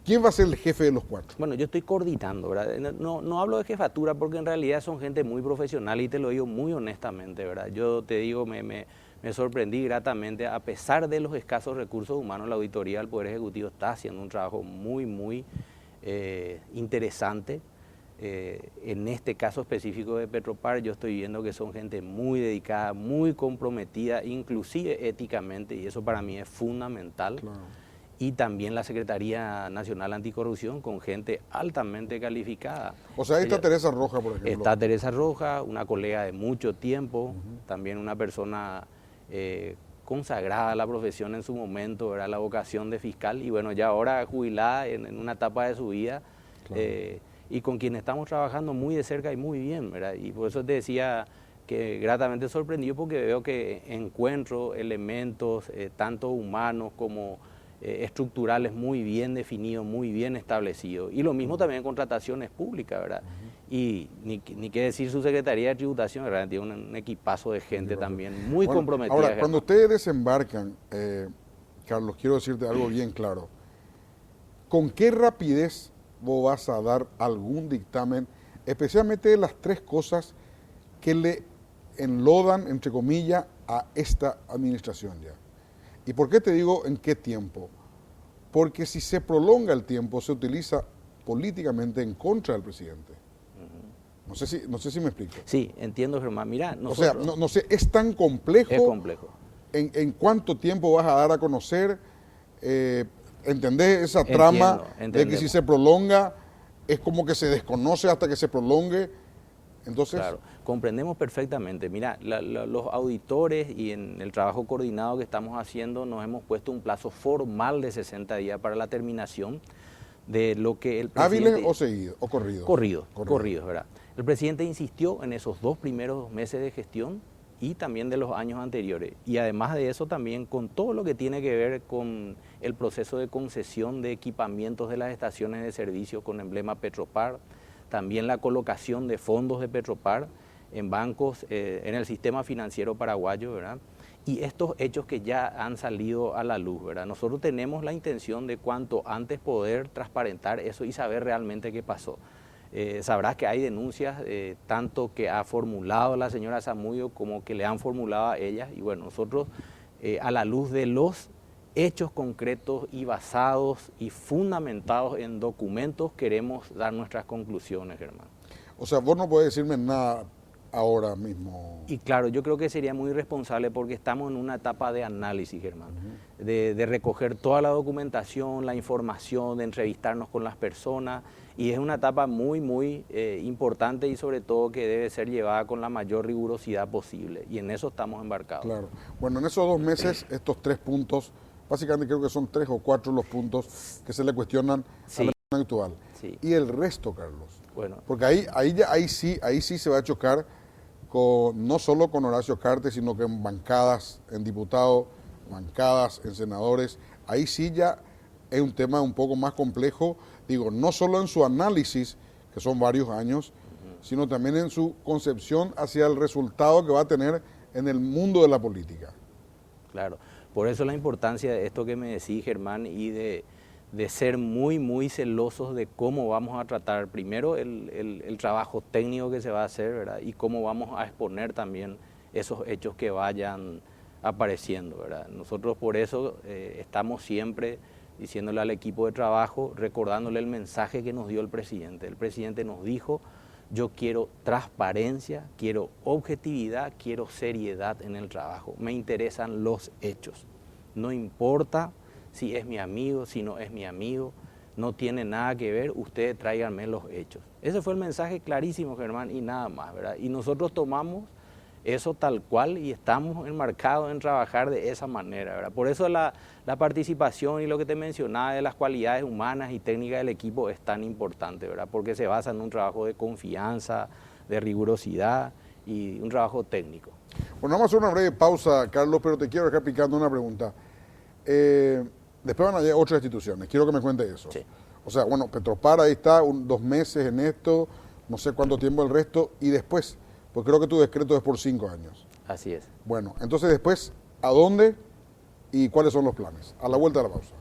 ¿quién va a ser el jefe de los 4? Bueno, yo estoy coordinando, ¿verdad? No hablo de jefatura porque en realidad son gente muy profesional y te lo digo muy honestamente, ¿verdad? Yo te digo, me sorprendí gratamente, a pesar de los escasos recursos humanos, la auditoría del Poder Ejecutivo está haciendo un trabajo muy interesante. En este caso específico de Petropar, yo estoy viendo que son gente muy dedicada, muy comprometida, inclusive éticamente, y eso para mí es fundamental. Claro. Y también la Secretaría Nacional Anticorrupción, con gente altamente calificada. O sea, ahí está Teresa Roja, por ejemplo. Está Teresa Roja, una colega de mucho tiempo, también una persona consagrada a la profesión en su momento, era la vocación de fiscal, y bueno, ya ahora jubilada en una etapa de su vida. Claro. Y con quien estamos trabajando muy de cerca y muy bien, ¿verdad? Y por eso te decía que gratamente sorprendido porque veo que encuentro elementos tanto humanos como estructurales muy bien definidos, muy bien establecidos. Y lo mismo también en contrataciones públicas, ¿verdad? Y ni qué decir su Secretaría de Tributación, ¿verdad? Tiene un equipazo de gente también muy comprometida. Ahora, cuando ustedes desembarcan, Carlos, quiero decirte algo bien claro. ¿Con qué rapidez vos vas a dar algún dictamen, especialmente de las 3 cosas que le enlodan, entre comillas, a esta administración ya? ¿Y por qué te digo en qué tiempo? Porque si se prolonga el tiempo, se utiliza políticamente en contra del presidente. No sé si me explico. Sí, entiendo, Germán. Mira, nosotros... O sea, no sé, es tan complejo. Es complejo. ¿En cuánto tiempo vas a dar a conocer? ¿Entendés esa trama de que si se prolonga es como que se desconoce hasta que se prolongue? Entonces, claro, comprendemos perfectamente. Mira, los auditores y en el trabajo coordinado que estamos haciendo nos hemos puesto un plazo formal de 60 días para la terminación de lo que el presidente... ¿Hábiles o seguidos o corridos? Corridos, ¿verdad? El presidente insistió en esos 2 primeros meses de gestión y también de los años anteriores. Y además de eso también con todo lo que tiene que ver con el proceso de concesión de equipamientos de las estaciones de servicio con emblema Petropar, también la colocación de fondos de Petropar en bancos, en el sistema financiero paraguayo, ¿verdad? Y estos hechos que ya han salido a la luz, ¿verdad? Nosotros tenemos la intención de cuanto antes poder transparentar eso y saber realmente qué pasó. Sabrás que hay denuncias, tanto que ha formulado la señora Zamudio como que le han formulado a ellas. Y bueno, nosotros a la luz de los hechos concretos y basados y fundamentados en documentos queremos dar nuestras conclusiones, Germán. O sea, vos no podés decirme nada ahora mismo. Y claro, yo creo que sería muy irresponsable porque estamos en una etapa de análisis, Germán, de recoger toda la documentación, la información, de entrevistarnos con las personas, y es una etapa muy importante y sobre todo que debe ser llevada con la mayor rigurosidad posible, y en eso estamos embarcados. Claro. Bueno, en esos 2 meses, estos 3 puntos, básicamente creo que son 3 o 4 los puntos que se le cuestionan a la persona actual. Sí. Y el resto, Carlos. Bueno. Porque ahí sí se va a chocar no solo con Horacio Cartes, sino que en bancadas, en diputados, bancadas, en senadores. Ahí sí ya es un tema un poco más complejo, digo, no solo en su análisis, que son varios años, sino también en su concepción hacia el resultado que va a tener en el mundo de la política. Claro, por eso la importancia de esto que me decís, Germán, y de ser muy celosos de cómo vamos a tratar primero el trabajo técnico que se va a hacer, ¿verdad? Y cómo vamos a exponer también esos hechos que vayan apareciendo, ¿verdad? Nosotros por eso estamos siempre diciéndole al equipo de trabajo, recordándole el mensaje que nos dio el presidente. El presidente nos dijo: yo quiero transparencia, quiero objetividad, quiero seriedad en el trabajo. Me interesan los hechos. No importa si es mi amigo, si no es mi amigo, no tiene nada que ver, ustedes tráiganme los hechos. Ese fue el mensaje clarísimo, Germán, y nada más, ¿verdad? Y nosotros tomamos eso tal cual y estamos enmarcados en trabajar de esa manera, ¿verdad? Por eso la participación y lo que te mencionaba de las cualidades humanas y técnicas del equipo es tan importante, ¿verdad? Porque se basa en un trabajo de confianza, de rigurosidad y un trabajo técnico. Bueno, vamos a hacer una breve pausa, Carlos, pero te quiero dejar picando una pregunta. Después van a llegar otras instituciones, quiero que me cuentes eso. Sí. O sea, bueno, Petropar ahí está, 2 meses en esto, no sé cuánto tiempo el resto, y después, pues creo que tu decreto es por 5 años. Así es. Bueno, entonces después, ¿a dónde y cuáles son los planes? A la vuelta de la pausa.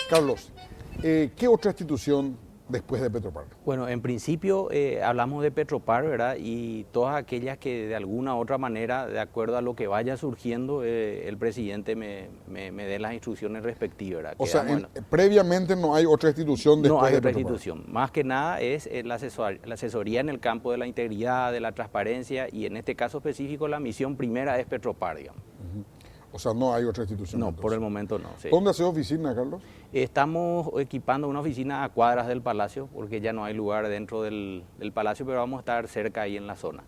Carlos, ¿qué otra institución después de Petropar? Bueno, en principio hablamos de Petropar, ¿verdad? Y todas aquellas que de alguna u otra manera, de acuerdo a lo que vaya surgiendo, el presidente me dé las instrucciones respectivas, ¿verdad? O sea, previamente no hay otra institución después no hay de otra Petropar. institución. Más que nada es la asesoría en el campo de la integridad, de la transparencia, y en este caso específico la misión primera es Petropar, digamos. O sea, no hay otra institución. No, entonces. por el momento no. Sí. ¿Dónde hace oficina, Carlos? Estamos equipando una oficina a cuadras del Palacio, porque ya no hay lugar dentro del Palacio, pero vamos a estar cerca ahí en la zona.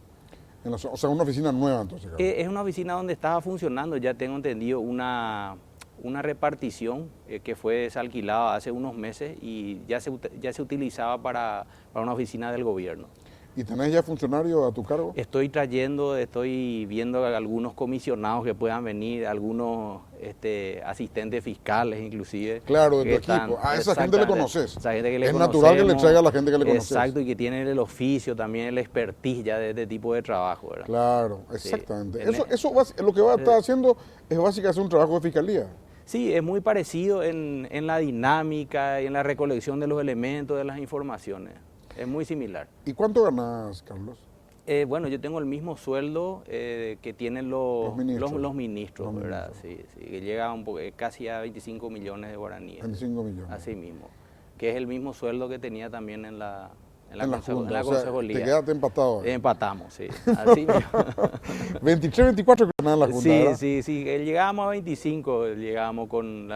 O sea, una oficina nueva entonces, Carlos. Es una oficina donde estaba funcionando, ya tengo entendido, una repartición que fue desalquilada hace unos meses y ya se utilizaba para una oficina del gobierno. ¿Y tenés ya funcionarios a tu cargo? Estoy viendo algunos comisionados que puedan venir, algunos asistentes fiscales inclusive. Claro, de tu equipo. A esa gente le conoces. Esa gente que le es natural que le traiga a la gente que le conoces. Exacto, y que tiene el oficio, también el expertise ya de este tipo de trabajo, ¿verdad? Claro, exactamente. Sí. Eso lo que va a estar haciendo es básicamente hacer un trabajo de fiscalía. Sí, es muy parecido en la dinámica y en la recolección de los elementos, de las informaciones. Es muy similar. ¿Y cuánto ganas, Carlos? Bueno, yo tengo el mismo sueldo que tienen los ministros, ¿verdad? Sí, que llega casi a 25 millones de guaraníes. 25 millones. Así mismo. Que es el mismo sueldo que tenía también en la concejalía. Te quedaste empatado. Empatamos, sí. Así mismo. 23, 24 que ganan la Junta, ¿verdad? Sí. Llegábamos a 25, llegábamos con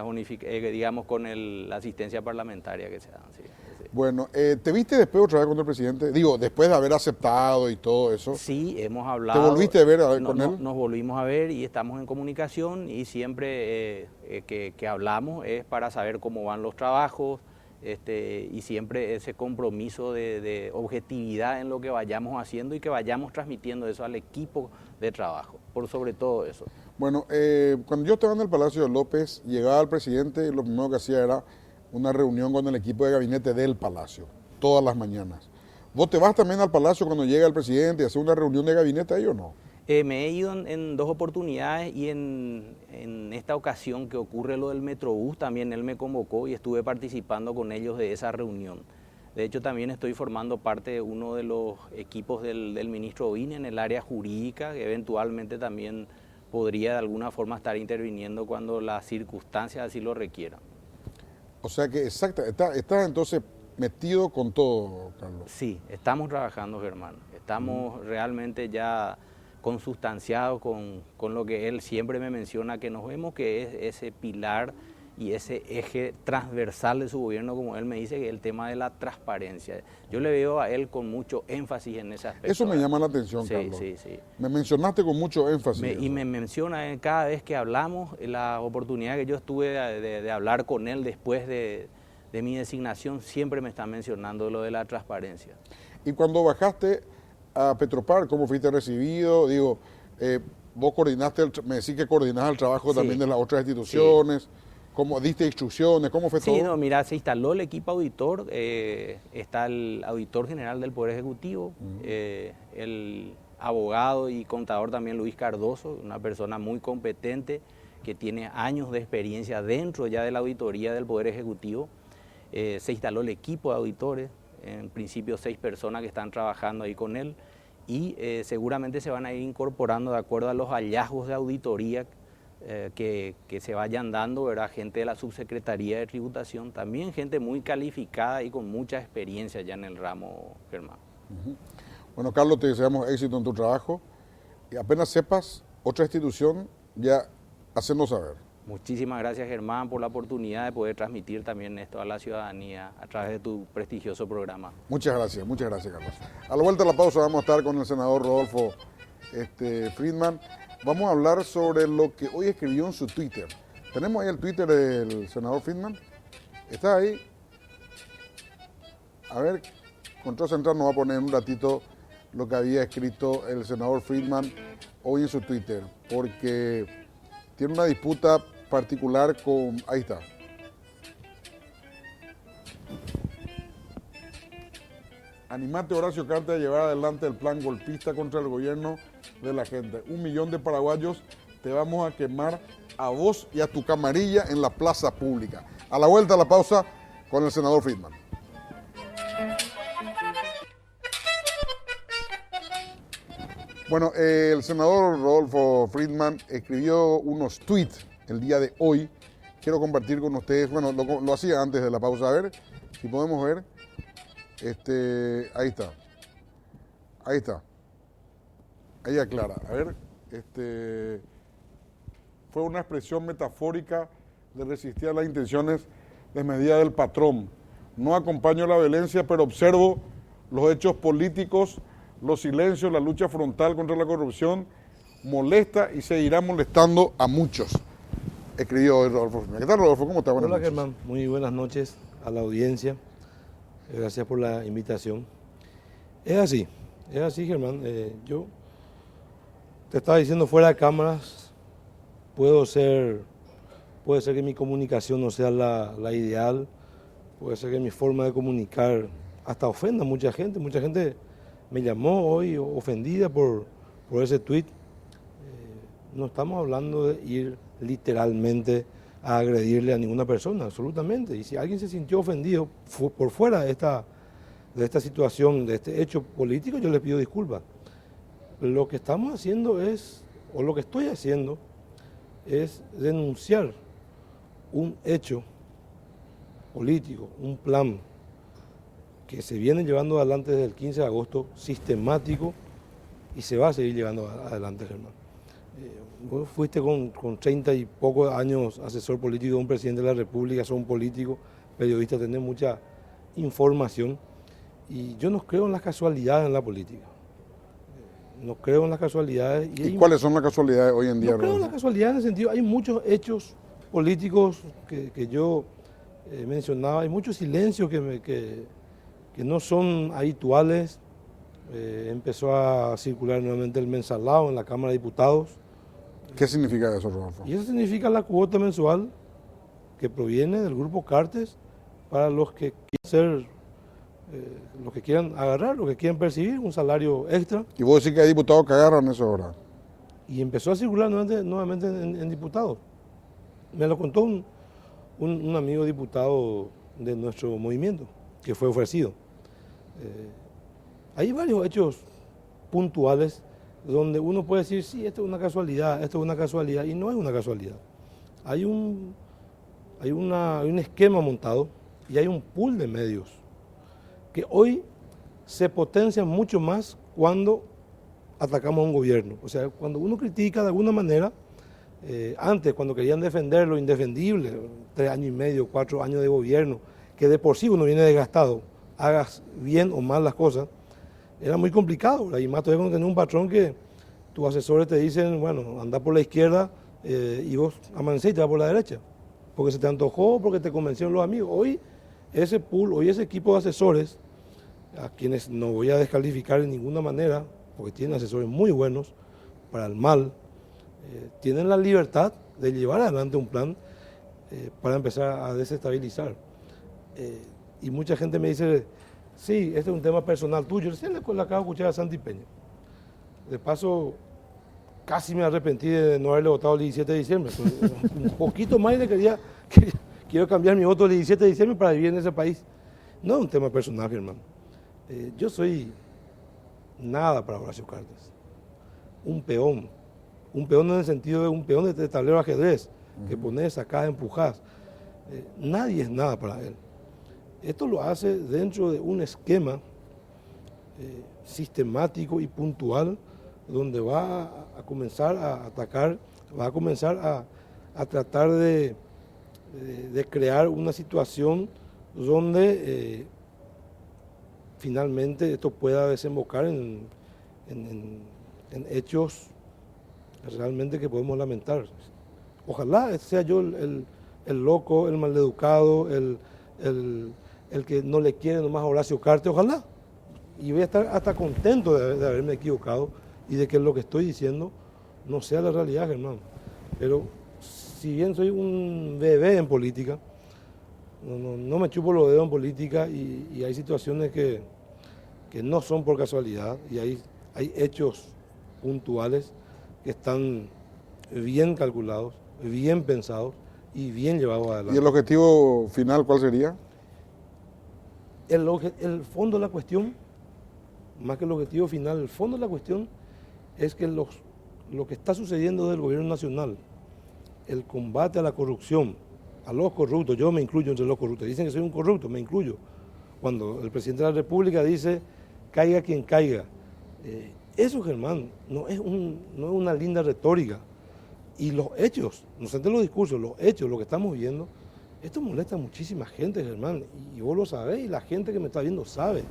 la asistencia parlamentaria que se dan, sí. Bueno, ¿te viste después otra vez con el presidente? Digo, después de haber aceptado y todo eso. Sí, hemos hablado. ¿Te volviste a ver con él? Nos volvimos a ver y estamos en comunicación y siempre que hablamos es para saber cómo van los trabajos y siempre ese compromiso de objetividad en lo que vayamos haciendo y que vayamos transmitiendo eso al equipo de trabajo, por sobre todo eso. Bueno, cuando yo estaba en el Palacio de López, llegaba el presidente y lo primero que hacía era una reunión con el equipo de gabinete del Palacio, todas las mañanas. ¿Vos te vas también al Palacio cuando llega el presidente y hace una reunión de gabinete ahí o no? Me he ido en 2 oportunidades y en esta ocasión que ocurre lo del Metrobús, también él me convocó y estuve participando con ellos de esa reunión. De hecho, también estoy formando parte de uno de los equipos del ministro Oine en el área jurídica, que eventualmente también podría de alguna forma estar interviniendo cuando las circunstancias así lo requieran. O sea que estás entonces metido con todo, Carlos. Sí, estamos trabajando, Germán. Estamos realmente ya consustanciados con lo que él siempre me menciona que nos vemos, que es ese pilar y ese eje transversal de su gobierno, como él me dice, que es el tema de la transparencia. Yo le veo a él con mucho énfasis en ese aspecto. Eso me llama la atención, sí, Carlos. Sí, sí. Me mencionaste con mucho énfasis. Y me menciona cada vez que hablamos, la oportunidad que yo tuve de hablar con él después de mi designación, siempre me está mencionando lo de la transparencia. Y cuando bajaste a Petropar, ¿cómo fuiste recibido? Digo, vos coordinaste, me decís que coordinás el trabajo también de las otras instituciones. Sí. ¿Cómo diste instrucciones? ¿Cómo fue todo? Sí, no, mira, se instaló el equipo auditor, está el auditor general del Poder Ejecutivo, el abogado y contador también Luis Cardoso, una persona muy competente que tiene años de experiencia dentro ya de la auditoría del Poder Ejecutivo. Se instaló el equipo de auditores, en principio 6 personas que están trabajando ahí con él y seguramente se van a ir incorporando de acuerdo a los hallazgos de auditoría que se vayan dando, ¿verdad? Gente de la Subsecretaría de Tributación, también gente muy calificada y con mucha experiencia ya en el ramo, Germán. Bueno, Carlos, te deseamos éxito en tu trabajo y apenas sepas otra institución, ya hacernos saber. Muchísimas gracias, Germán, por la oportunidad de poder transmitir también esto a la ciudadanía a través de tu prestigioso programa. Muchas gracias, Carlos. A la vuelta de la pausa vamos a estar con el senador Rodolfo Friedman. Vamos a hablar sobre lo que hoy escribió en su Twitter. Tenemos ahí el Twitter del senador Friedman. ¿Está ahí? A ver, Control Central nos va a poner en un ratito lo que había escrito el senador Friedman hoy en su Twitter, porque tiene una disputa particular con... Ahí está. Animate, Horacio Cartes, a llevar adelante el plan golpista contra el gobierno de la gente. 1 millón de paraguayos te vamos a quemar a vos y a tu camarilla en la plaza pública. A la vuelta a la pausa con el senador Friedman. Bueno, el senador Rodolfo Friedman escribió unos tweets el día de hoy. Quiero compartir con ustedes, bueno, lo hacía antes de la pausa. A ver, si podemos ver. Ahí está. Ahí aclara. A ver, fue una expresión metafórica de resistir a las intenciones desmedidas del patrón. No acompaño la violencia, pero observo los hechos políticos, los silencios, la lucha frontal contra la corrupción molesta y seguirá molestando a muchos. Escribió hoy Rodolfo. ¿Qué tal, Rodolfo? ¿Cómo estás? Hola, Germán. Muy buenas noches a la audiencia. Gracias por la invitación. Es así, Germán. Yo te estaba diciendo fuera de cámaras, puede ser que mi comunicación no sea la ideal, puede ser que mi forma de comunicar hasta ofenda a mucha gente. Mucha gente me llamó hoy ofendida por ese tuit. No estamos hablando de ir literalmente a agredirle a ninguna persona, absolutamente. Y si alguien se sintió ofendido por fuera de esta situación, de este hecho político, yo le pido disculpas. Lo que estamos haciendo o lo que estoy haciendo, es denunciar un hecho político, un plan que se viene llevando adelante desde el 15 de agosto, sistemático, y se va a seguir llevando adelante, Germán. Vos fuiste con 30 y pocos años asesor político de un presidente de la República, sos un político, periodista, tenés mucha información, y yo no creo en las casualidades en la política. No creo en las casualidades. ¿Y cuáles son las casualidades hoy en día? No creo en las casualidades en el sentido, hay muchos hechos políticos que yo mencionaba, hay muchos silencios que no son habituales. Empezó a circular nuevamente el mensalado en la Cámara de Diputados. ¿Qué significa eso, Rodolfo? Y eso significa la cuota mensual que proviene del Grupo Cartes para los que quieran los que quieran agarrar, los que quieran percibir un salario extra. Y vos decís que hay diputados que agarran eso ahora. Y empezó a circular nuevamente en diputados. Me lo contó un amigo diputado de nuestro movimiento, que fue ofrecido. Hay varios hechos puntuales donde uno puede decir, sí, esto es una casualidad, y no es una casualidad. Hay un esquema montado y hay un pool de medios que hoy se potencian mucho más cuando atacamos a un gobierno. O sea, cuando uno critica de alguna manera, antes cuando querían defender lo indefendible, 3 años y medio, 4 años de gobierno, que de por sí uno viene desgastado, hagas bien o mal las cosas, era muy complicado, ¿verdad? Y más todavía cuando tenés un patrón que tus asesores te dicen, bueno, anda por la izquierda y vos amanecés y te vas por la derecha, porque se te antojó, porque te convencieron los amigos. Hoy ese pool, hoy ese equipo de asesores, a quienes no voy a descalificar de ninguna manera, porque tienen asesores muy buenos para el mal, tienen la libertad de llevar adelante un plan para empezar a desestabilizar. Y mucha gente me dice, sí, este es un tema personal tuyo. Recién le acabo de escuchar a Santi Peña. De paso, casi me arrepentí de no haberle votado el 17 de diciembre. Un poquito más y le quiero cambiar mi voto el 17 de diciembre para vivir en ese país. No es un tema personal, hermano. Yo soy nada para Horacio Cartes. Un peón en el sentido de un peón de tablero de ajedrez, que pones, sacás, empujás. Nadie es nada para él. Esto lo hace dentro de un esquema sistemático y puntual, donde va a comenzar a atacar, va a comenzar a tratar de crear una situación donde finalmente esto pueda desembocar en hechos realmente que podemos lamentar. Ojalá sea yo el loco, el maleducado, el que no le quiere nomás a Horacio Cartes, ojalá. Y voy a estar hasta contento de haberme equivocado y de que lo que estoy diciendo no sea la realidad, hermano. Pero si bien soy un bebé en política, no me chupo los dedos en política y hay situaciones que no son por casualidad y hay hechos puntuales que están bien calculados, bien pensados y bien llevados adelante. ¿Y el objetivo final cuál sería? El fondo de la cuestión, más que el objetivo final, el fondo de la cuestión es que lo que está sucediendo desde el gobierno nacional, el combate a la corrupción, a los corruptos, yo me incluyo entre los corruptos, dicen que soy un corrupto, me incluyo. Cuando el presidente de la República dice, caiga quien caiga, eso, Germán, no es una linda retórica. Y los hechos, no solamente los discursos, los hechos, lo que estamos viendo, esto molesta a muchísima gente, Germán, y vos lo sabés, y la gente que me está viendo sabe.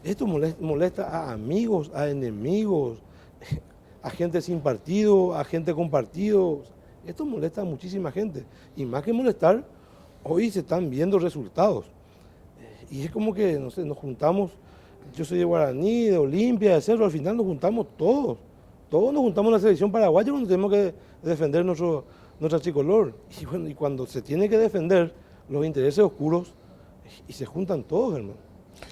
Esto molesta a amigos, a enemigos, a gente sin partido, a gente con partido. Esto molesta a muchísima gente. Y más que molestar, hoy se están viendo resultados. Y es como que, no sé, nos juntamos, yo soy de Guaraní, de Olimpia, de Cerro, al final nos juntamos todos. Todos nos juntamos en la selección paraguaya cuando tenemos que defender nuestra tricolor. Y bueno, y cuando se tiene que defender los intereses oscuros, y se juntan todos, hermano.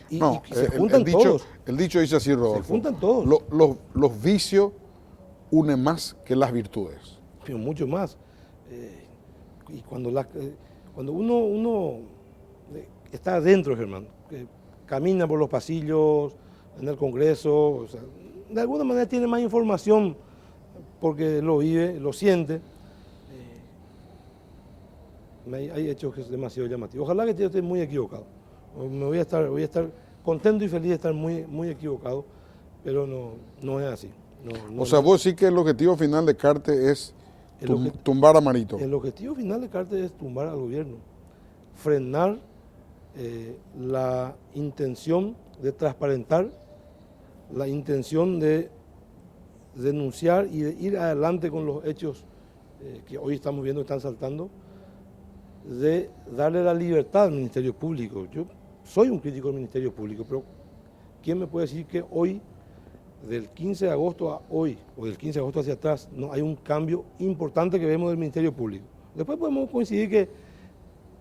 Y se juntan todos. El dicho dice así, Rodolfo. Se juntan todos. Los vicios unen más que las virtudes. Pero mucho más. Y cuando uno está adentro, Germán, camina por los pasillos, en el Congreso, o sea, de alguna manera tiene más información porque lo vive, lo siente. Hay hechos que es demasiado llamativo. Ojalá que yo esté muy equivocado. Voy a estar contento y feliz de estar muy, muy equivocado, pero no es así. O sea, vos sí que el objetivo final de Cartes es tumbar a Marito. El objetivo final de Cartes es tumbar al gobierno, frenar la intención de transparentar, la intención de denunciar y de ir adelante con los hechos que hoy estamos viendo que están saltando, de darle la libertad al Ministerio Público. Yo soy un crítico del Ministerio Público, pero ¿quién me puede decir que hoy, del 15 de agosto a hoy, o del 15 de agosto hacia atrás, no hay un cambio importante que vemos del Ministerio Público? Después podemos coincidir que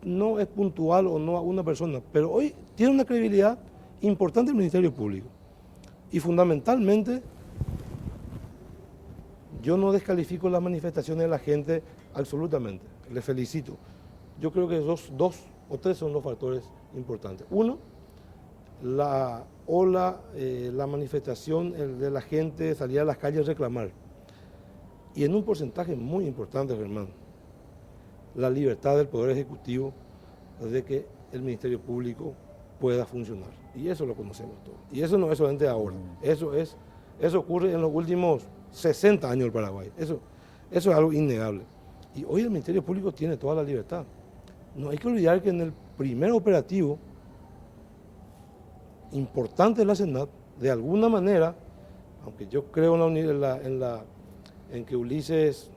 no es puntual o no a una persona, pero hoy tiene una credibilidad importante el Ministerio Público. Y fundamentalmente, yo no descalifico las manifestaciones de la gente absolutamente, les felicito. Yo creo que dos o tres son los factores importantes. Uno, la manifestación de la gente salir a las calles a reclamar. Y en un porcentaje muy importante, Germán, la libertad del Poder Ejecutivo de que el Ministerio Público pueda funcionar. Y eso lo conocemos todos. Y eso no es solamente ahora. Eso ocurre en los últimos 60 años del Paraguay. Eso es algo innegable. Y hoy el Ministerio Público tiene toda la libertad. No hay que olvidar que en el primer operativo importante de la Senat, de alguna manera, aunque yo creo en que Ulises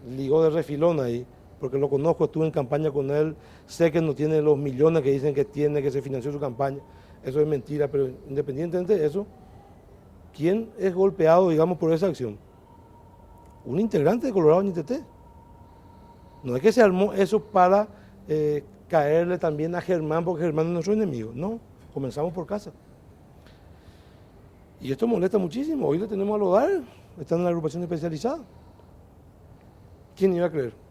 ligó de refilón ahí, porque lo conozco, estuve en campaña con él, sé que no tiene los millones que dicen que tiene, que se financió su campaña, eso es mentira, pero independientemente de eso, ¿quién es golpeado, digamos, por esa acción? Un integrante de Colorado NTT. No es que se armó eso para caerle también a Germán, porque Germán es nuestro enemigo, no, comenzamos por casa. Y esto molesta muchísimo, hoy le tenemos a Lodar, están en la agrupación especializada. ¿Quién iba a creer?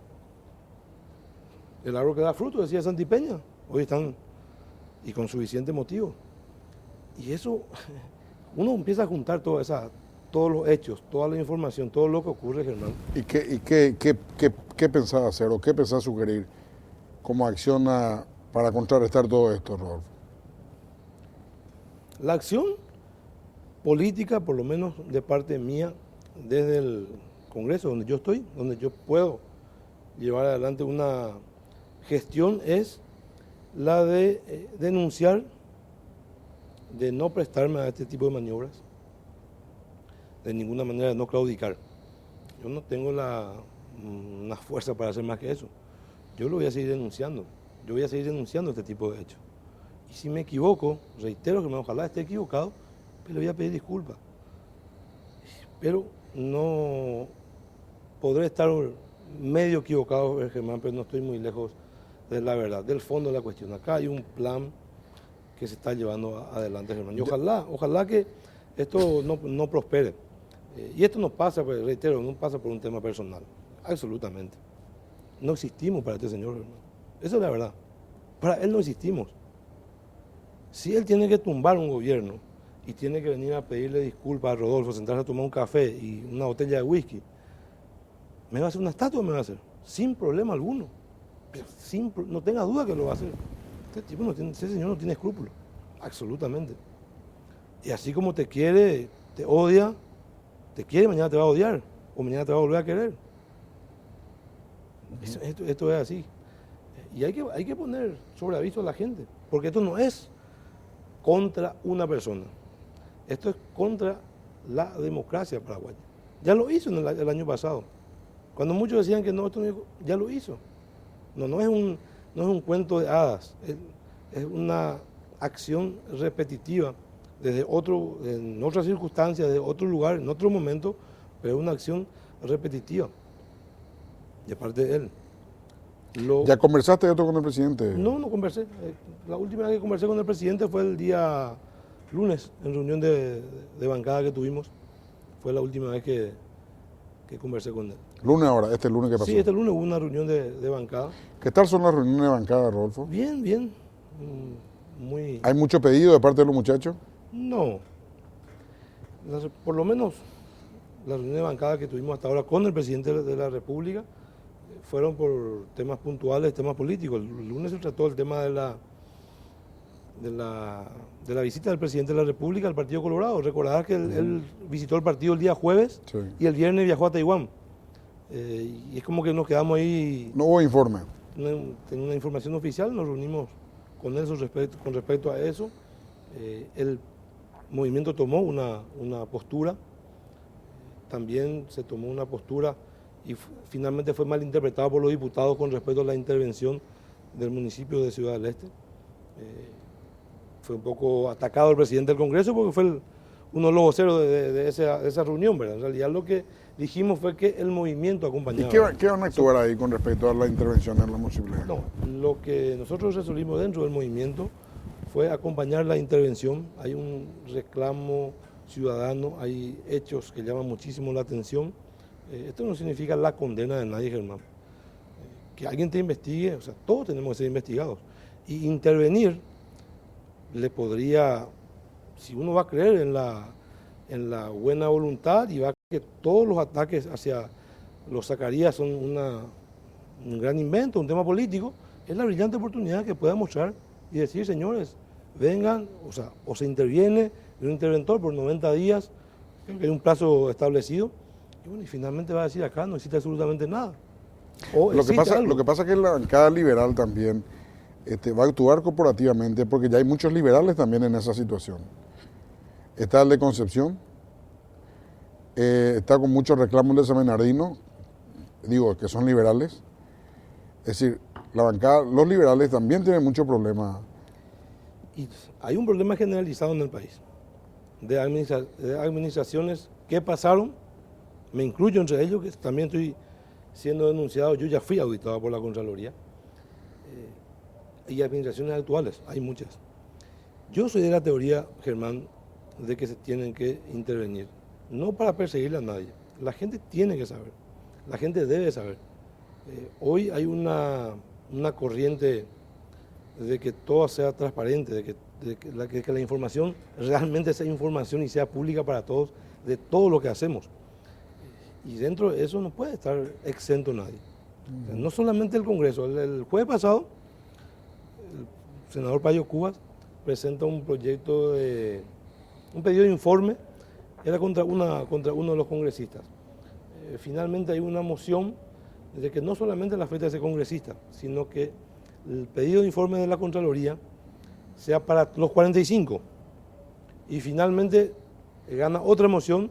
El árbol que da fruto, decía Santipeña, hoy están, y con suficiente motivo. Y eso, uno empieza a juntar todos los hechos, toda la información, todo lo que ocurre, Germán. ¿Y qué pensás hacer o qué pensás sugerir como acción para contrarrestar todo esto, Rodolfo? La acción política, por lo menos de parte mía, desde el Congreso, donde yo estoy, donde yo puedo llevar adelante una gestión, es la de denunciar, de no prestarme a este tipo de maniobras, de ninguna manera no claudicar. Yo no tengo una fuerza para hacer más que eso. Yo lo voy a seguir denunciando, yo voy a seguir denunciando este tipo de hechos. Y si me equivoco, reitero que ojalá esté equivocado, pero le voy a pedir disculpas. Pero no podré estar medio equivocado, Germán, pero no estoy muy lejos de la verdad, del fondo de la cuestión. Acá hay un plan que se está llevando adelante, Germán. Y ojalá que esto no prospere. Y esto no pasa, pues, reitero, no pasa por un tema personal, absolutamente. No existimos para este señor, Germán. Esa es la verdad. Para él no existimos. Si él tiene que tumbar un gobierno y tiene que venir a pedirle disculpas a Rodolfo, sentarse a tomar un café y una botella de whisky, me va a hacer una estatua, me va a hacer, sin problema alguno. No tenga duda que lo va a hacer. Ese señor no tiene escrúpulos, absolutamente. Y así como te quiere, te odia, te quiere, mañana te va a odiar, o mañana te va a volver a querer. Esto es así. Y hay que poner sobre aviso a la gente, porque esto no es contra una persona, esto es contra la democracia paraguaya. Ya lo hizo el año pasado. Cuando muchos decían que no, esto no, ya lo hizo. No es un cuento de hadas, es una acción repetitiva en otras circunstancias, de otro lugar, en otro momento, pero es una acción repetitiva de parte de él. ¿Ya conversaste esto con el presidente? No conversé. La última vez que conversé con el presidente fue el día lunes, en reunión de bancada que tuvimos. Fue la última vez que conversé con él. ¿Lunes ahora? ¿Este lunes que pasó? Sí, este lunes hubo una reunión de bancada. ¿Qué tal son las reuniones de bancada, Rodolfo? Bien. ¿Hay mucho pedido de parte de los muchachos? No. Por lo menos la reunión de bancada que tuvimos hasta ahora con el presidente de la República fueron por temas puntuales, temas políticos. El lunes se trató el tema de la visita del presidente de la República al Partido Colorado. Recordarás que él visitó el partido el día jueves, sí, y el viernes viajó a Taiwán. Y es como que nos quedamos ahí. No hubo informe. En una información oficial, nos reunimos con él con respecto a eso. El movimiento tomó una postura, también se tomó una postura y finalmente fue mal interpretado por los diputados con respecto a la intervención del municipio de Ciudad del Este. Fue un poco atacado el presidente del Congreso porque fue uno de los voceros de esa reunión, ¿verdad? En realidad lo que dijimos fue que el movimiento acompañaba. ¿Y qué van a actuar ahí con respecto a la intervención en la posibilidad? No, lo que nosotros resolvimos dentro del movimiento fue acompañar la intervención. Hay un reclamo ciudadano, hay hechos que llaman muchísimo la atención. Esto no significa la condena de nadie, Germán. Que alguien te investigue, o sea, todos tenemos que ser investigados. Y intervenir le podría, si uno va a creer en la buena voluntad y va a creer que todos los ataques hacia los Zacarías son un gran invento, un tema político, es la brillante oportunidad que pueda mostrar y decir, señores, vengan, o sea, o se interviene de un interventor por 90 días, creo que hay un plazo establecido, y bueno, y finalmente va a decir acá no existe absolutamente nada. O Lo que existe pasa, algo. lo que pasa es que la bancada liberal también va a actuar corporativamente porque ya hay muchos liberales también en esa situación. Está el de Concepción, está con muchos reclamos de San Bernardino, digo, que son liberales. Es decir, la bancada, los liberales también tienen muchos problemas. Y hay un problema generalizado en el país, de administraciones que pasaron, me incluyo entre ellos, que también estoy siendo denunciado, yo ya fui auditado por la Contraloría, y administraciones actuales, hay muchas. Yo soy de la teoría, Germán, de que se tienen que intervenir, no para perseguir a nadie, la gente tiene que saber, la gente debe saber. Hoy hay una corriente de que todo sea transparente, de que la información realmente sea información y sea pública para todos, de todo lo que hacemos. Y dentro de eso no puede estar exento nadie. O sea, no solamente el Congreso. El jueves pasado, el senador Payo Cubas presenta un pedido de informe, era contra uno de los congresistas. Finalmente hay una moción de que no solamente la afecta a ese congresista, sino que el pedido de informe de la Contraloría sea para los 45. Y finalmente gana otra moción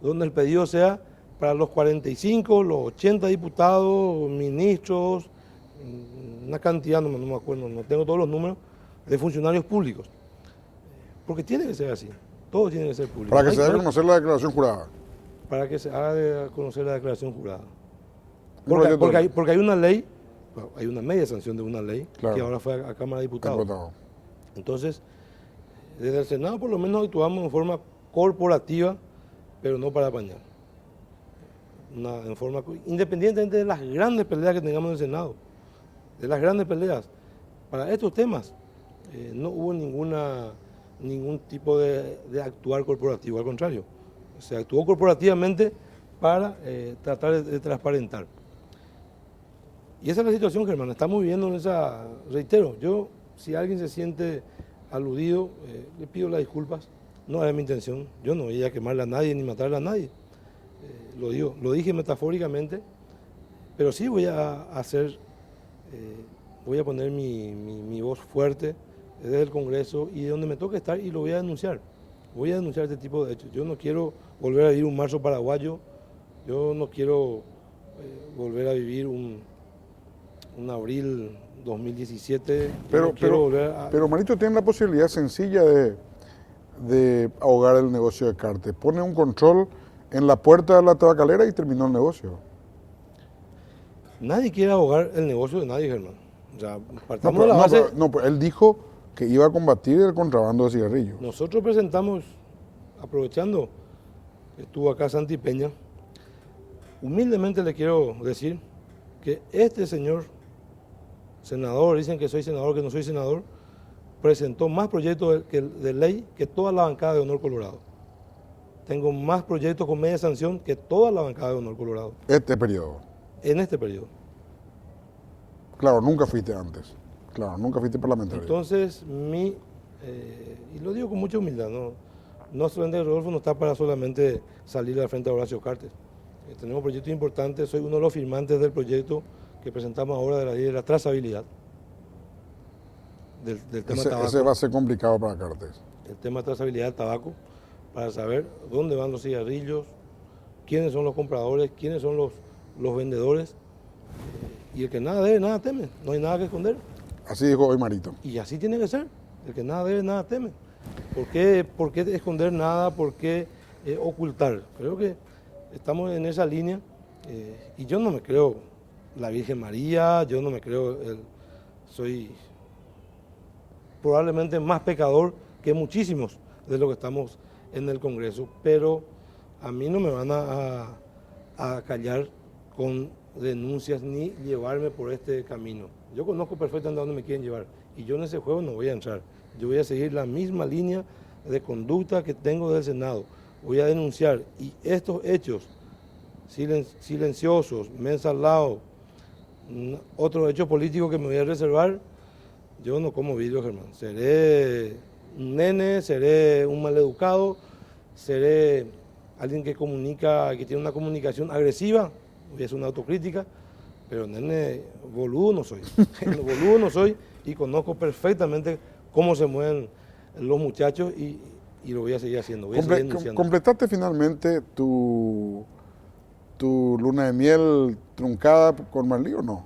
donde el pedido sea para los 45, los 80 diputados, ministros, una cantidad, no me acuerdo, no tengo todos los números, de funcionarios públicos. Porque tiene que ser así, todo tiene que ser público. Para que se dé a conocer la declaración jurada. Para que se haga conocer la declaración jurada. Un Porque hay una ley, hay una media sanción de una ley, Claro. que ahora fue a Cámara de Diputados. Diputado. Entonces, desde el Senado por lo menos actuamos en forma corporativa, pero no para apañar. Independientemente de las grandes peleas que tengamos en el Senado, de las grandes peleas, para estos temas no hubo ningún tipo de actuar corporativo, al contrario, se actuó corporativamente para tratar de transparentar. Y esa es la situación, Germán, estamos viviendo en esa, reitero, yo, si alguien se siente aludido, le pido las disculpas, no era mi intención, yo no iba a quemarle a nadie ni matarle a nadie, lo dije metafóricamente, pero sí voy a voy a poner mi voz fuerte desde el Congreso y de donde me toque estar y lo voy a denunciar este tipo de hechos. Yo no quiero volver a vivir un marzo paraguayo, yo no quiero volver a vivir un abril 2017. Pero Marito tiene la posibilidad sencilla de ahogar el negocio de Carte. Pone un control en la puerta de la tabacalera y terminó el negocio. Nadie quiere ahogar el negocio de nadie, Germán. O sea, partamos de la base. Pues él dijo que iba a combatir el contrabando de cigarrillos. Nosotros presentamos, aprovechando que estuvo acá Santi Peña, humildemente le quiero decir que este señor senador, dicen que soy senador, que no soy senador, presentó más proyectos de ley que toda la bancada de Honor Colorado. Tengo más proyectos con media sanción que toda la bancada de Honor Colorado. Este periodo. En este periodo. Claro, nunca fuiste antes. Claro, nunca fuiste parlamentario. Entonces, y lo digo con mucha humildad, nuestro Frente de Rodolfo no está para solamente salir al frente de Horacio Cartes. Tenemos proyectos importantes, soy uno de los firmantes del proyecto que presentamos ahora de la ley de la trazabilidad. Del tema tabaco. Ese va a ser complicado para Cartes. El tema de trazabilidad del tabaco, para saber dónde van los cigarrillos, quiénes son los compradores, quiénes son los vendedores. Y el que nada debe, nada teme, no hay nada que esconder. Así dijo hoy Marito. Y así tiene que ser, el que nada debe, nada teme. ¿Por qué esconder nada? ¿Por qué ocultar? Creo que estamos en esa línea y yo no me creo la Virgen María, yo no me creo, soy probablemente más pecador que muchísimos de los que estamos en el Congreso, pero a mí no me van a callar con denuncias ni llevarme por este camino. Yo conozco perfectamente a dónde me quieren llevar y yo en ese juego no voy a entrar. Yo voy a seguir la misma línea de conducta que tengo del Senado. Voy a denunciar y estos hechos silenciosos, mensalados, otros hechos políticos que me voy a reservar, yo no como vidrio, Germán. Seré un nene, seré un maleducado, seré alguien que comunica, que tiene una comunicación agresiva, voy a hacer una autocrítica, pero nene, boludo no soy. Boludo no soy y conozco perfectamente cómo se mueven los muchachos y lo voy a seguir haciendo, voy a seguir denunciando. ¿Completaste finalmente tu luna de miel truncada con Marlí o no?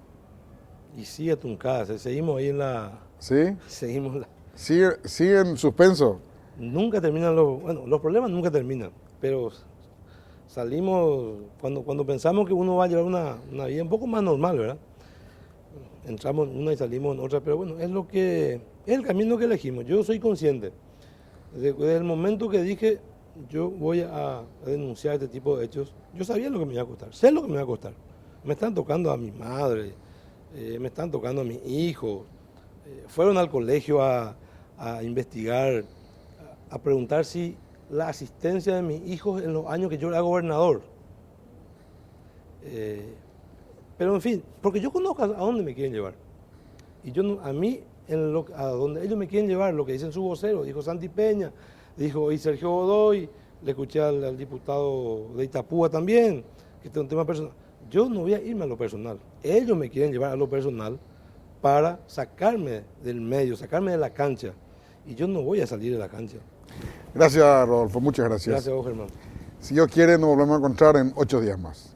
Y sigue truncada, seguimos ahí en la... ¿Sí? Seguimos la... ¿Sigue en suspenso? Nunca terminan los problemas nunca terminan, pero salimos, cuando pensamos que uno va a llevar una vida un poco más normal, ¿verdad? Entramos en una y salimos en otra, pero bueno, es el camino que elegimos. Yo soy consciente. Desde el momento que dije, yo voy a denunciar este tipo de hechos, yo sabía lo que me iba a costar, sé lo que me iba a costar. Me están tocando a mi madre, me están tocando a mis hijos, fueron al colegio a investigar, a preguntar si la asistencia de mis hijos en los años que yo era gobernador. Pero en fin, porque yo conozco a dónde me quieren llevar. Y yo a mí, a donde ellos me quieren llevar, lo que dicen su vocero, dijo Santi Peña, dijo y Sergio Godoy, le escuché al diputado de Itapúa también, que este es un tema personal. Yo no voy a irme a lo personal. Ellos me quieren llevar a lo personal para sacarme del medio, sacarme de la cancha. Y yo no voy a salir de la cancha. Gracias, Rodolfo. Muchas gracias. Gracias a vos, Germán. Si Dios quiere, nos volvemos a encontrar en 8 días más.